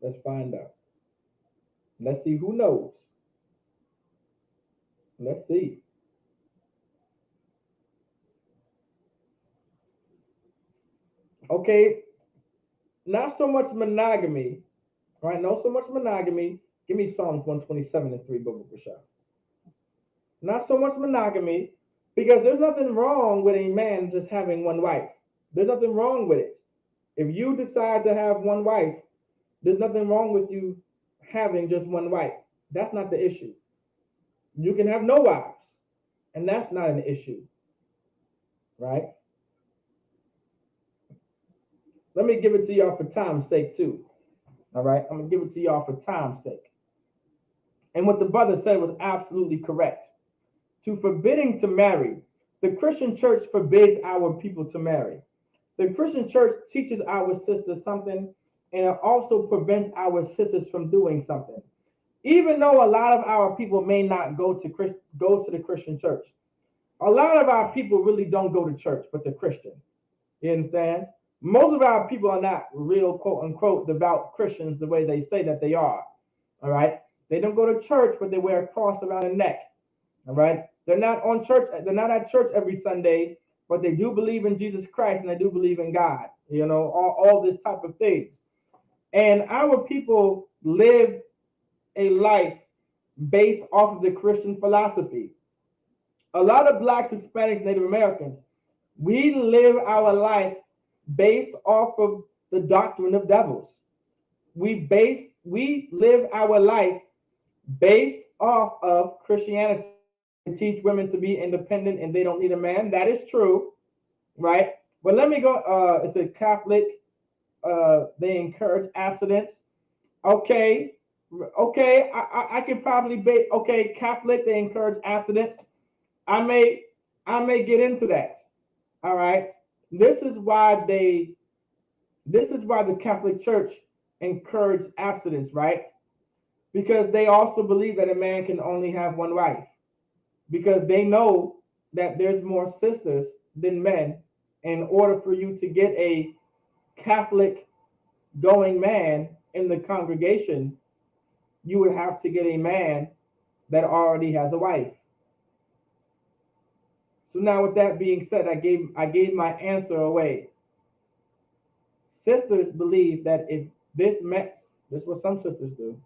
Let's find out. Let's see who knows. Let's see. Okay, not so much monogamy, right? Not so much monogamy. Give me Psalms 127 and 3, Book of Rashad. Not so much monogamy, because there's nothing wrong with a man just having one wife. There's nothing wrong with it. If you decide to have one wife, there's nothing wrong with you having just one wife. That's not the issue. You can have no wives, and that's not an issue, right? Let me give it to y'all for time's sake, too. All right, I'm gonna give it to y'all for time's sake. And what the brother said was absolutely correct. To forbidding to marry, the Christian church forbids our people to marry. The Christian church teaches our sisters something, and it also prevents our sisters from doing something. Even though a lot of our people may not go to the Christian church, a lot of our people really don't go to church, but they're Christian. You understand? Most of our people are not real quote unquote devout Christians the way they say that they are. All right. They don't go to church, but they wear a cross around their neck. All right. They're not on church. They're not at church every Sunday, but they do believe in Jesus Christ and they do believe in God. You know, all this type of things. And our people live a life based off of the Christian philosophy. A lot of blacks, Hispanics, Native Americans, we live our life based off of the doctrine of devils. We live our life based off of Christianity. They teach women to be independent and they don't need a man. That is true, right? But let me go. It's a Catholic. They encourage abstinence. Okay, okay. I could probably be okay. Catholic. They encourage abstinence. I may I may get into that. All right. This is why they this is why the Catholic Church encouraged abstinence, right? Because they also believe that a man can only have one wife. Because they know that there's more sisters than men. In order for you to get a Catholic going man in the congregation, you would have to get a man that already has a wife. So now with that being said, I gave my answer away. Sisters believe that if this is what some sisters do.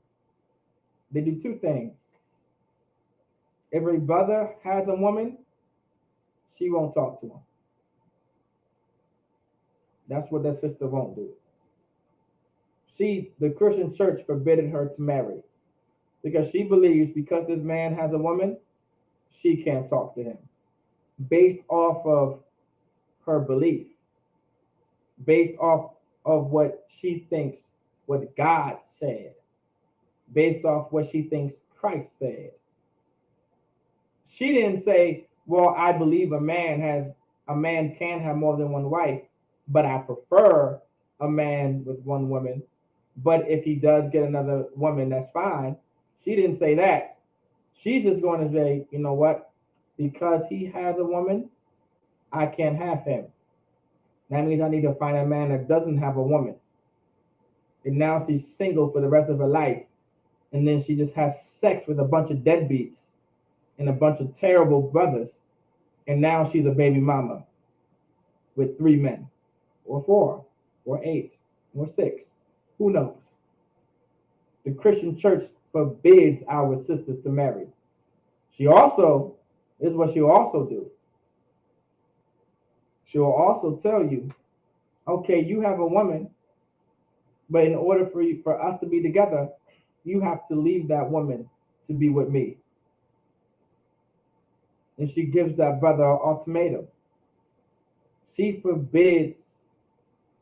They do two things. If a brother has a woman, she won't talk to him. That's what that sister won't do. The Christian church forbidden her to marry because she believes because this man has a woman, she can't talk to him based off of her belief, based off of what she thinks, what God said, based off what she thinks Christ said. She didn't say, well, I believe a man can have more than one wife, but I prefer a man with one woman. But if he does get another woman, that's fine. She didn't say that. She's just going to say, you know what? Because he has a woman, I can't have him. That means I need to find a man that doesn't have a woman. And now she's single for the rest of her life. And then she just has sex with a bunch of deadbeats and a bunch of terrible brothers. And now she's a baby mama with 3 men, or 4, or 8, or 6. Who knows? The Christian church forbids our sisters to marry. This is what she'll also do. She'll also tell you, okay, you have a woman, but in order for us to be together, you have to leave that woman to be with me. And she gives that brother an ultimatum. She forbids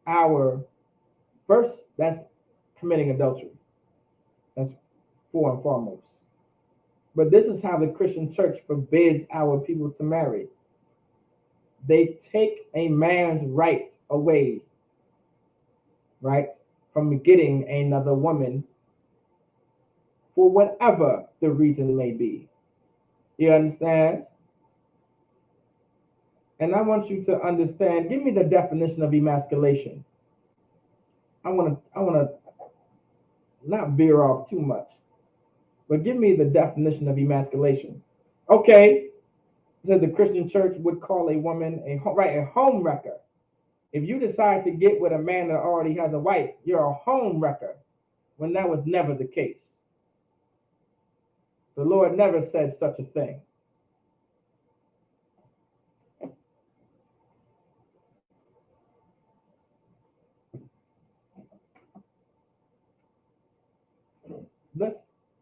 our first, that's committing adultery. That's for and foremost. But this is how the Christian church forbids our people to marry. They take a man's right away, right, from getting another woman for whatever the reason may be. You understand? And I want you to understand, give me the definition of emasculation. I want to not veer off too much, but give me the definition of emasculation. Okay, so the Christian church would call a woman a home wrecker. If you decide to get with a man that already has a wife, you're a home wrecker, when that was never the case. The Lord never said such a thing.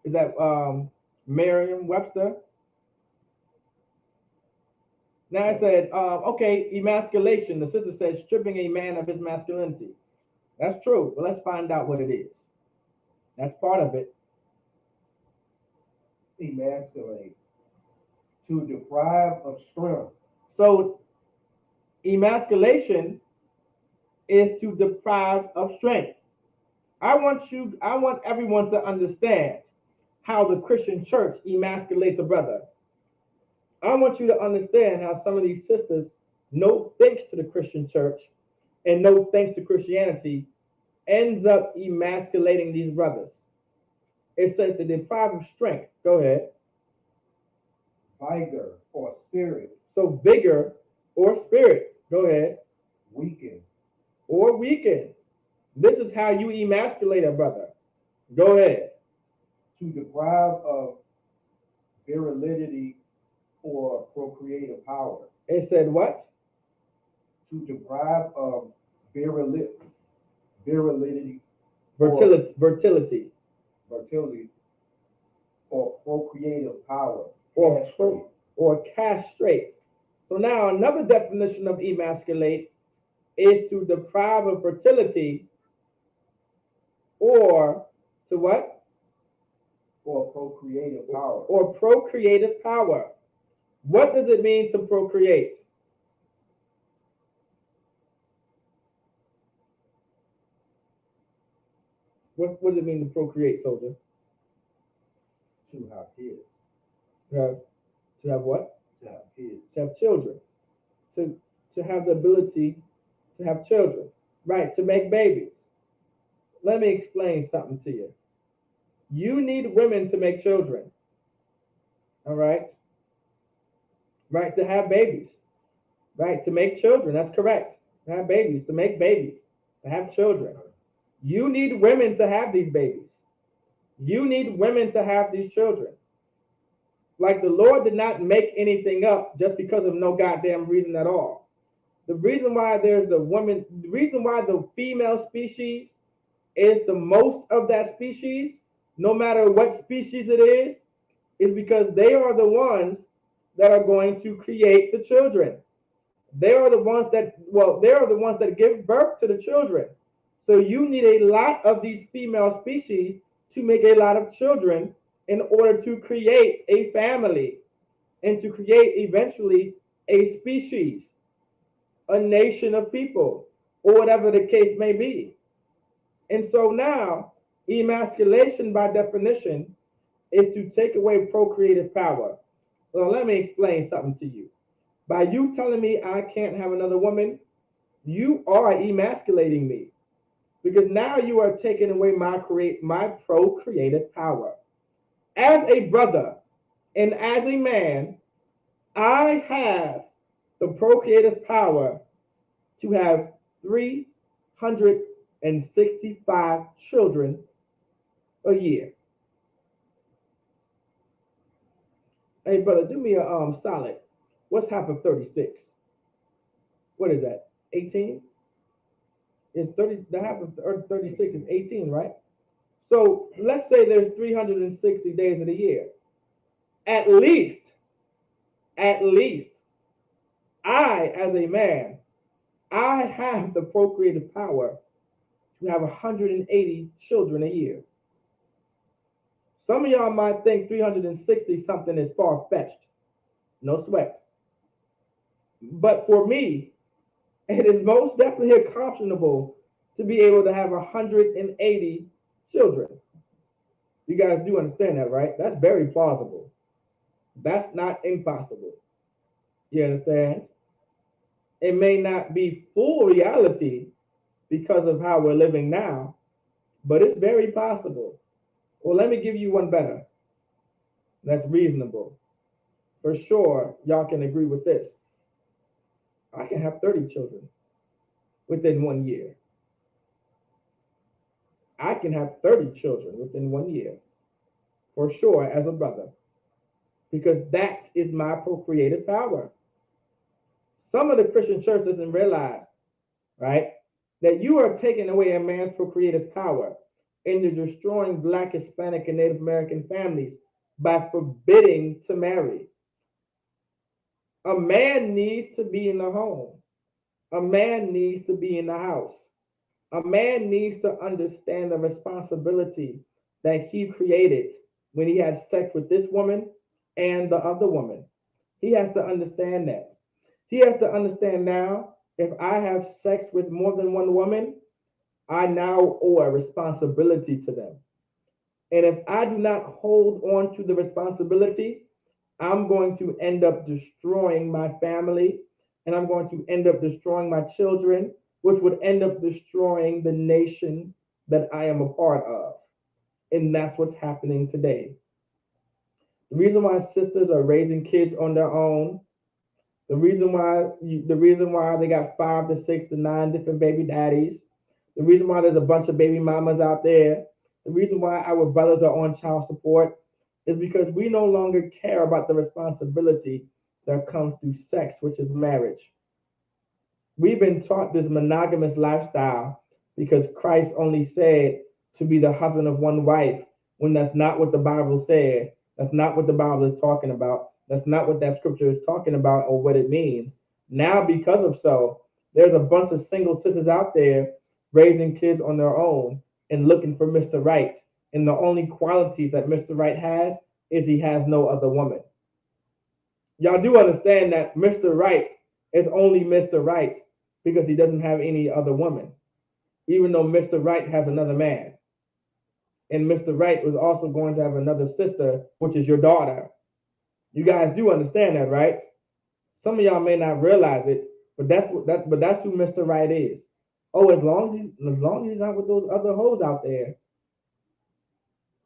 Is that Merriam-Webster? Now it said, okay, emasculation. The sister says stripping a man of his masculinity. That's true, but let's find out what it is. That's part of it. Emasculate. To deprive of strength. So emasculation is to deprive of strength. I want everyone to understand how the Christian church emasculates a brother. I want you to understand how some of these sisters, no thanks to the Christian church and no thanks to Christianity, ends up emasculating these brothers. It says to deprive of strength. Go ahead. Vigor or spirit. So vigor or spirit. Go ahead. Weaken. Or weaken. This is how you emasculate a brother. Go ahead. To deprive of virility or procreative power. It said what? To deprive of virility. Fertility. Fertility or procreative power. Or castrate. So now another definition of emasculate is to deprive of fertility or to what? Or procreative power. Or procreative power. What does it mean to procreate? What does it mean to procreate, soldier? To have kids. To have what? To have kids. To have children. To have the ability to have children. Right, to make babies. Let me explain something to you. You need women to make children. All right? Right, to have babies. Right, to make children. That's correct. To have babies, to make babies, to have children. You need women to have these babies. You need women to have these children. Like the Lord did not make anything up just because of no goddamn reason at all. The reason why the reason why the female species is the most of that species, no matter what species it is because they are the ones that are going to create the children. They are the ones that give birth to the children. So you need a lot of these female species to make a lot of children in order to create a family and to create eventually a species, a nation of people, or whatever the case may be. And so now, emasculation by definition is to take away procreative power. So let me explain something to you. By you telling me I can't have another woman, you are emasculating me. Because now you are taking away my procreative power. As a brother and as a man, I have the procreative power to have 365 children a year. Hey brother, do me a solid. What's half of 36? What is that? 18? It's 30. The half of 36 is 18, right? So let's say there's 360 days of the year. At least, I, as a man, I have the procreative power to have 180 children a year. Some of y'all might think 360 something is far-fetched. No sweat. But for me, it is most definitely accomplishable to be able to have 180 children. You guys do understand that, right? That's very plausible. That's not impossible. You understand? It may not be full reality because of how we're living now, but it's very possible. Well, let me give you one better. That's reasonable. For sure, y'all can agree with this. I can have 30 children within 1 year. I can have 30 children within 1 year, for sure, as a brother, because that is my procreative power. Some of the Christian church doesn't realize, right, that you are taking away a man's procreative power and you're destroying Black, Hispanic, and Native American families by forbidding to marry. A man needs to be in the home. A man needs to be in the house. A man needs to understand the responsibility that he created when he had sex with this woman and the other woman. He has to understand that. He has to understand now, if I have sex with more than one woman, I now owe a responsibility to them. And if I do not hold on to the responsibility, I'm going to end up destroying my family and I'm going to end up destroying my children, which would end up destroying the nation that I am a part of. And that's what's happening today. The reason why sisters are raising kids on their own, the reason why they got 5 to 6 to 9 different baby daddies, the reason why there's a bunch of baby mamas out there, the reason why our brothers are on child support is because we no longer care about the responsibility that comes through sex, which is marriage. We've been taught this monogamous lifestyle because Christ only said to be the husband of one wife when that's not what the Bible said. That's not what the Bible is talking about. That's not what that scripture is talking about or what it means. Now, because of so, there's a bunch of single sisters out there raising kids on their own and looking for Mr. Right. And the only qualities that Mr. Right has is he has no other woman. Y'all do understand that Mr. Right is only Mr. Right because he doesn't have any other woman, even though Mr. Right has another man. And Mr. Right was also going to have another sister, which is your daughter. You guys do understand that, right? Some of y'all may not realize it, but that's who Mr. Right is. Oh, as long as he's not with those other hoes out there.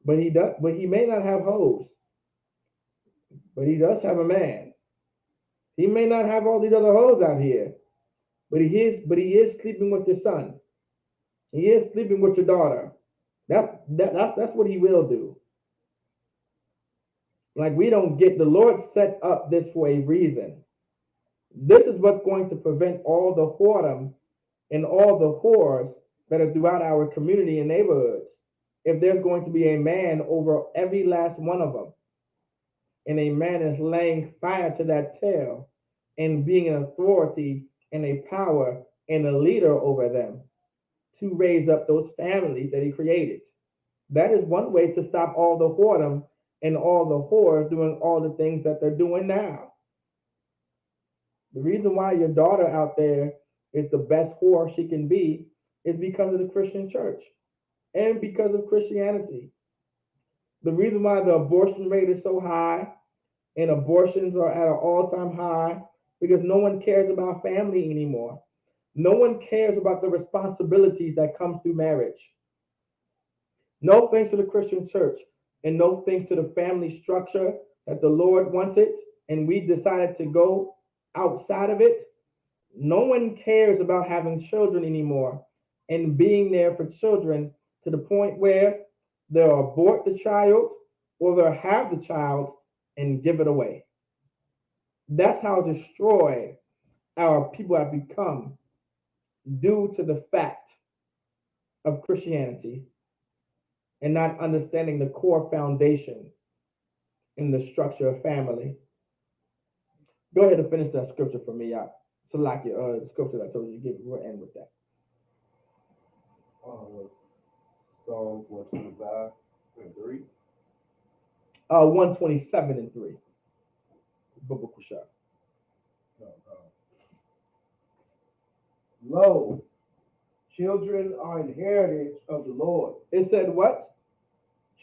But he may not have hoes. But he does have a man. He may not have all these other hoes out here. But he is sleeping with your son. He is sleeping with your daughter. That's what he will do. Like, we don't get, the Lord set up this for a reason. This is what's going to prevent all the whoredom and all the whores that are throughout our community and neighborhoods. If there's going to be a man over every last one of them, and a man is laying fire to that tail and being an authority and a power and a leader over them to raise up those families that he created. That is one way to stop all the whoredom and all the whores doing all the things that they're doing now. The reason why your daughter out there is the best whore she can be is because of the Christian church and because of Christianity. The reason why the abortion rate is so high and abortions are at an all-time high because no one cares about family anymore. No one cares about the responsibilities that come through marriage. No thanks to the Christian church and no thanks to the family structure that the Lord wanted and we decided to go outside of it. No one cares about having children anymore and being there for children to the point where they'll abort the child or they'll have the child and give it away. That's how destroyed our people have become due to the fact of Christianity and not understanding the core foundation in the structure of family. Go ahead and finish that scripture for me, y'all. So like the scripture that I told you to give, we'll end with that. Psalms 125 and 3. 127 and 3. Biblical shot. Lo, children are an heritage of the Lord. It said what?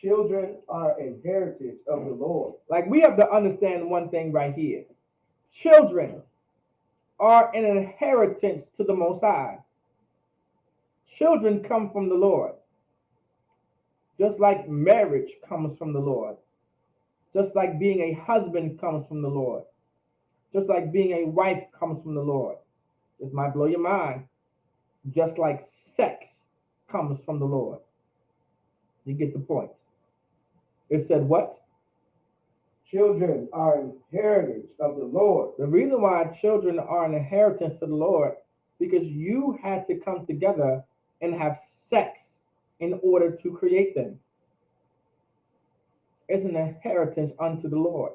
Children are an heritage of the Lord. Like, we have to understand one thing right here. Children are an inheritance to the Most High. Children come from the Lord. Just like marriage comes from the Lord. Just like being a husband comes from the Lord. Just like being a wife comes from the Lord. This might blow your mind. Just like sex comes from the Lord. You get the point. It said what? Children are an heritage of the Lord. The reason why children are an inheritance to the Lord, because you had to come together and have sex in order to create them. It's an inheritance unto the Lord.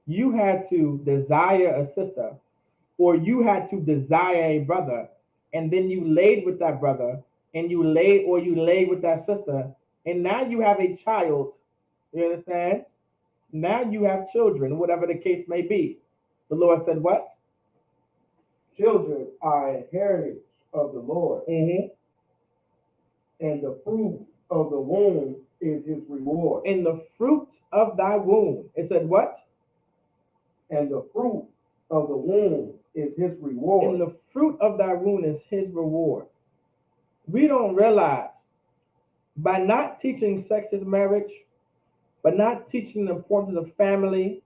You had to desire a sister, or you had to desire a brother, and then you laid with that brother, and you laid with that sister, and now you have a child. You understand? Now you have children, whatever the case may be. The Lord said what? Children are a heritage of the Lord, Mm-hmm. and the fruit of the womb is his reward. In the fruit of thy womb. It said what? And the fruit of the womb is his reward. In the fruit of thy womb is his reward. We don't realize by not teaching sex is marriage, but not teaching the importance of family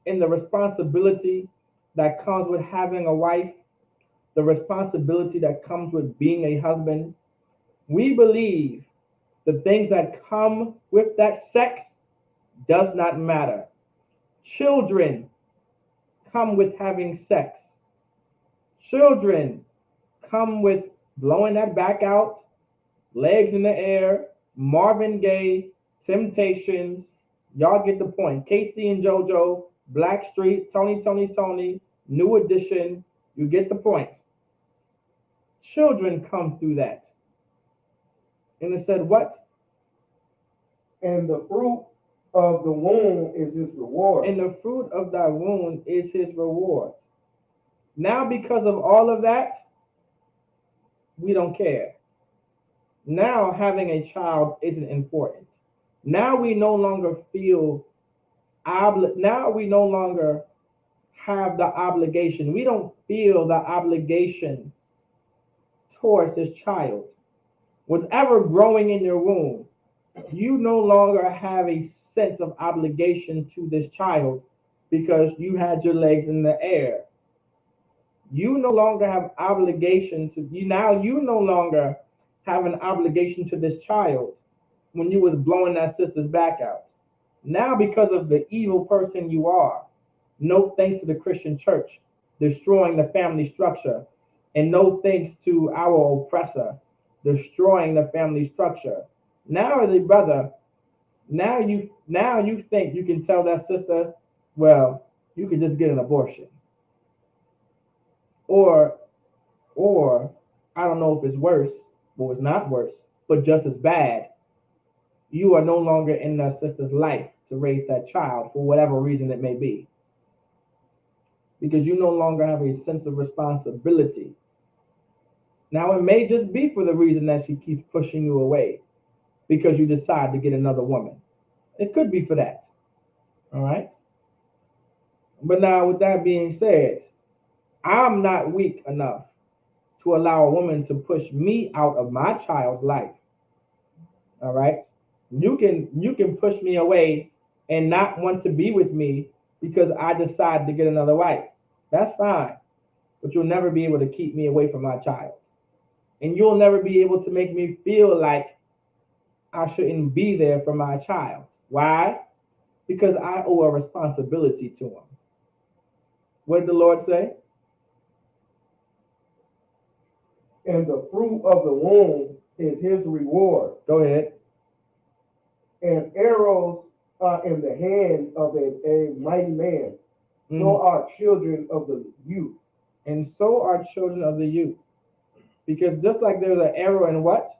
and the responsibility that comes with having a wife, the responsibility that comes with being a husband. We believe the things that come with that sex does not matter. Children come with having sex. Children come with blowing that back out, legs in the air, Marvin Gaye, Temptations. Y'all get the point. Casey and JoJo, Blackstreet, Tony, New Edition. You get the point. Children come through that. And it said what? And the fruit of the womb is his reward. And the fruit of thy womb is his reward. Now, because of all of that, we don't care. Now, having a child isn't important. Now we no longer feel now we no longer have the obligation. We don't feel the obligation towards this child. Whatever growing in your womb, you no longer have a sense of obligation to this child because you had your legs in the air. You no longer have obligation to you now. You no longer have an obligation to this child when you was blowing that sister's back out. Now, because of the evil person you are, no thanks to the Christian church destroying the family structure, and no thanks to our oppressor destroying the family structure. Now, as a brother, now you think you can tell that sister, well, you can just get an abortion. Or I don't know if it's worse, or it's not worse, but just as bad. You are no longer in that sister's life to raise that child for whatever reason it may be. Because you no longer have a sense of responsibility. Now, it may just be for the reason that she keeps pushing you away because you decide to get another woman. It could be for that. All right? But now, with that being said, I'm not weak enough to allow a woman to push me out of my child's life. All right? You can push me away and not want to be with me because I decide to get another wife. That's fine. But you'll never be able to keep me away from my child. And you'll never be able to make me feel like I shouldn't be there for my child. Why? Because I owe a responsibility to him. What did the Lord say? And the fruit of the womb is his reward. Go ahead. And arrows are in the hand of a mighty man. So are children of the youth. And so are children of the youth. Because just like there's an arrow in what?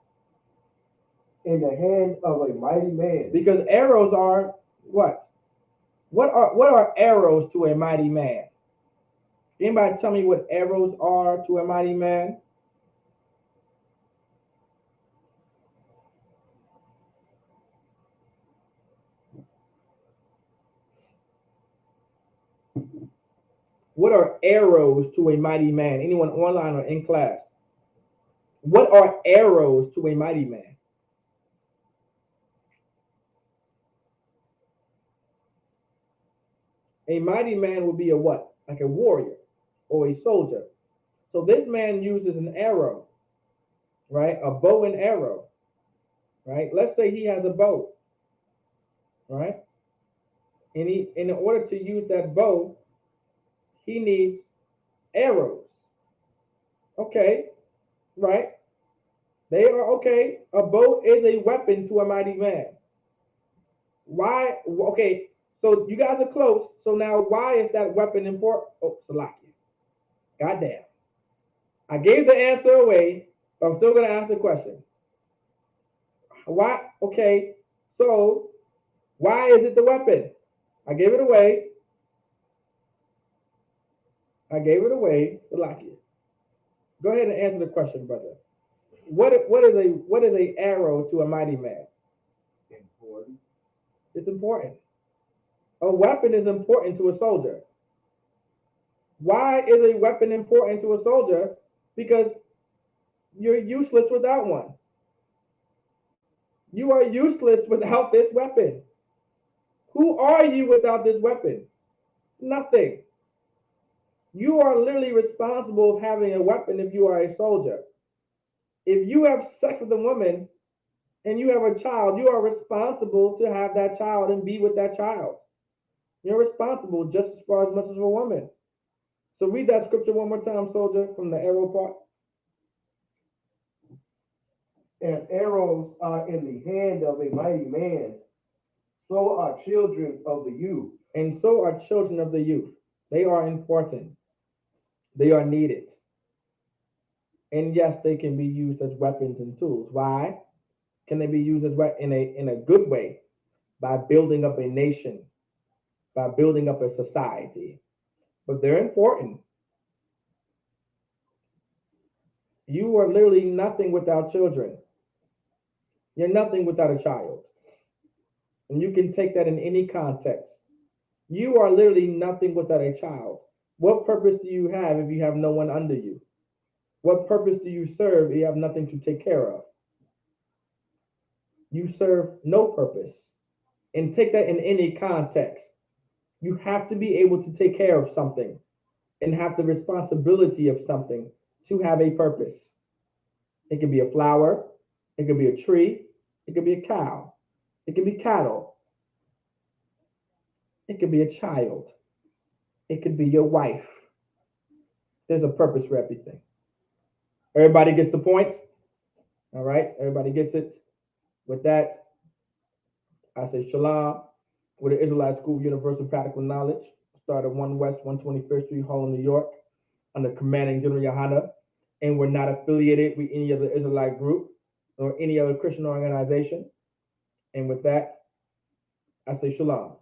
In the hand of a mighty man. Because arrows are what? What are arrows to a mighty man? Anybody tell me what arrows are to a mighty man? What are arrows to a mighty man? Anyone online or in class? What are arrows to a mighty man? A mighty man would be a what? Like a warrior or a soldier. So this man uses an arrow, right? A bow and arrow, right? Let's say he has a bow, right? And in order to use that bow, he needs arrows. Okay, right? They are okay. A bow is a weapon to a mighty man. Why? Okay, so you guys are close. So now, why is that weapon important? Oh, Salakia. Goddamn. I gave the answer away, but I'm still going to ask the question. Why? Okay, so why is it the weapon? I gave it away. I gave it away. Salakia. Go ahead and answer the question, brother. What is a arrow to a mighty man? Important. It's important. A weapon is important to a soldier. Why is a weapon important to a soldier? Because you're useless without one. You are useless without this weapon. Who are you without this weapon? Nothing. You are literally responsible for having a weapon if you are a soldier. If you have sex with a woman and you have a child, you are responsible to have that child and be with that child. You're responsible just as far as much as a woman. So read that scripture one more time, soldier, from the arrow part. As arrows are in the hand of a mighty man, so are children of the youth. And so are children of the youth. They are important. They are needed. And yes, they can be used as weapons and tools. Why? Can they be used as in a good way? By building up a nation, by building up a society. But they're important. You are literally nothing without children. You're nothing without a child. And you can take that in any context. You are literally nothing without a child. What purpose do you have if you have no one under you? What purpose do you serve if you have nothing to take care of? You serve no purpose. And take that in any context. You have to be able to take care of something and have the responsibility of something to have a purpose. It can be a flower, it could be a tree, it could be a cow, it could be cattle, it could be a child, it could be your wife. There's a purpose for everything. Everybody gets the point? All right, everybody gets it. With that, I say shalom with the Israelite School of Universal Practical Knowledge. Started 1 West 125th Street, Harlem, New York, under commanding General Yohana. And we're not affiliated with any other Israelite group or any other Christian organization. And with that, I say shalom.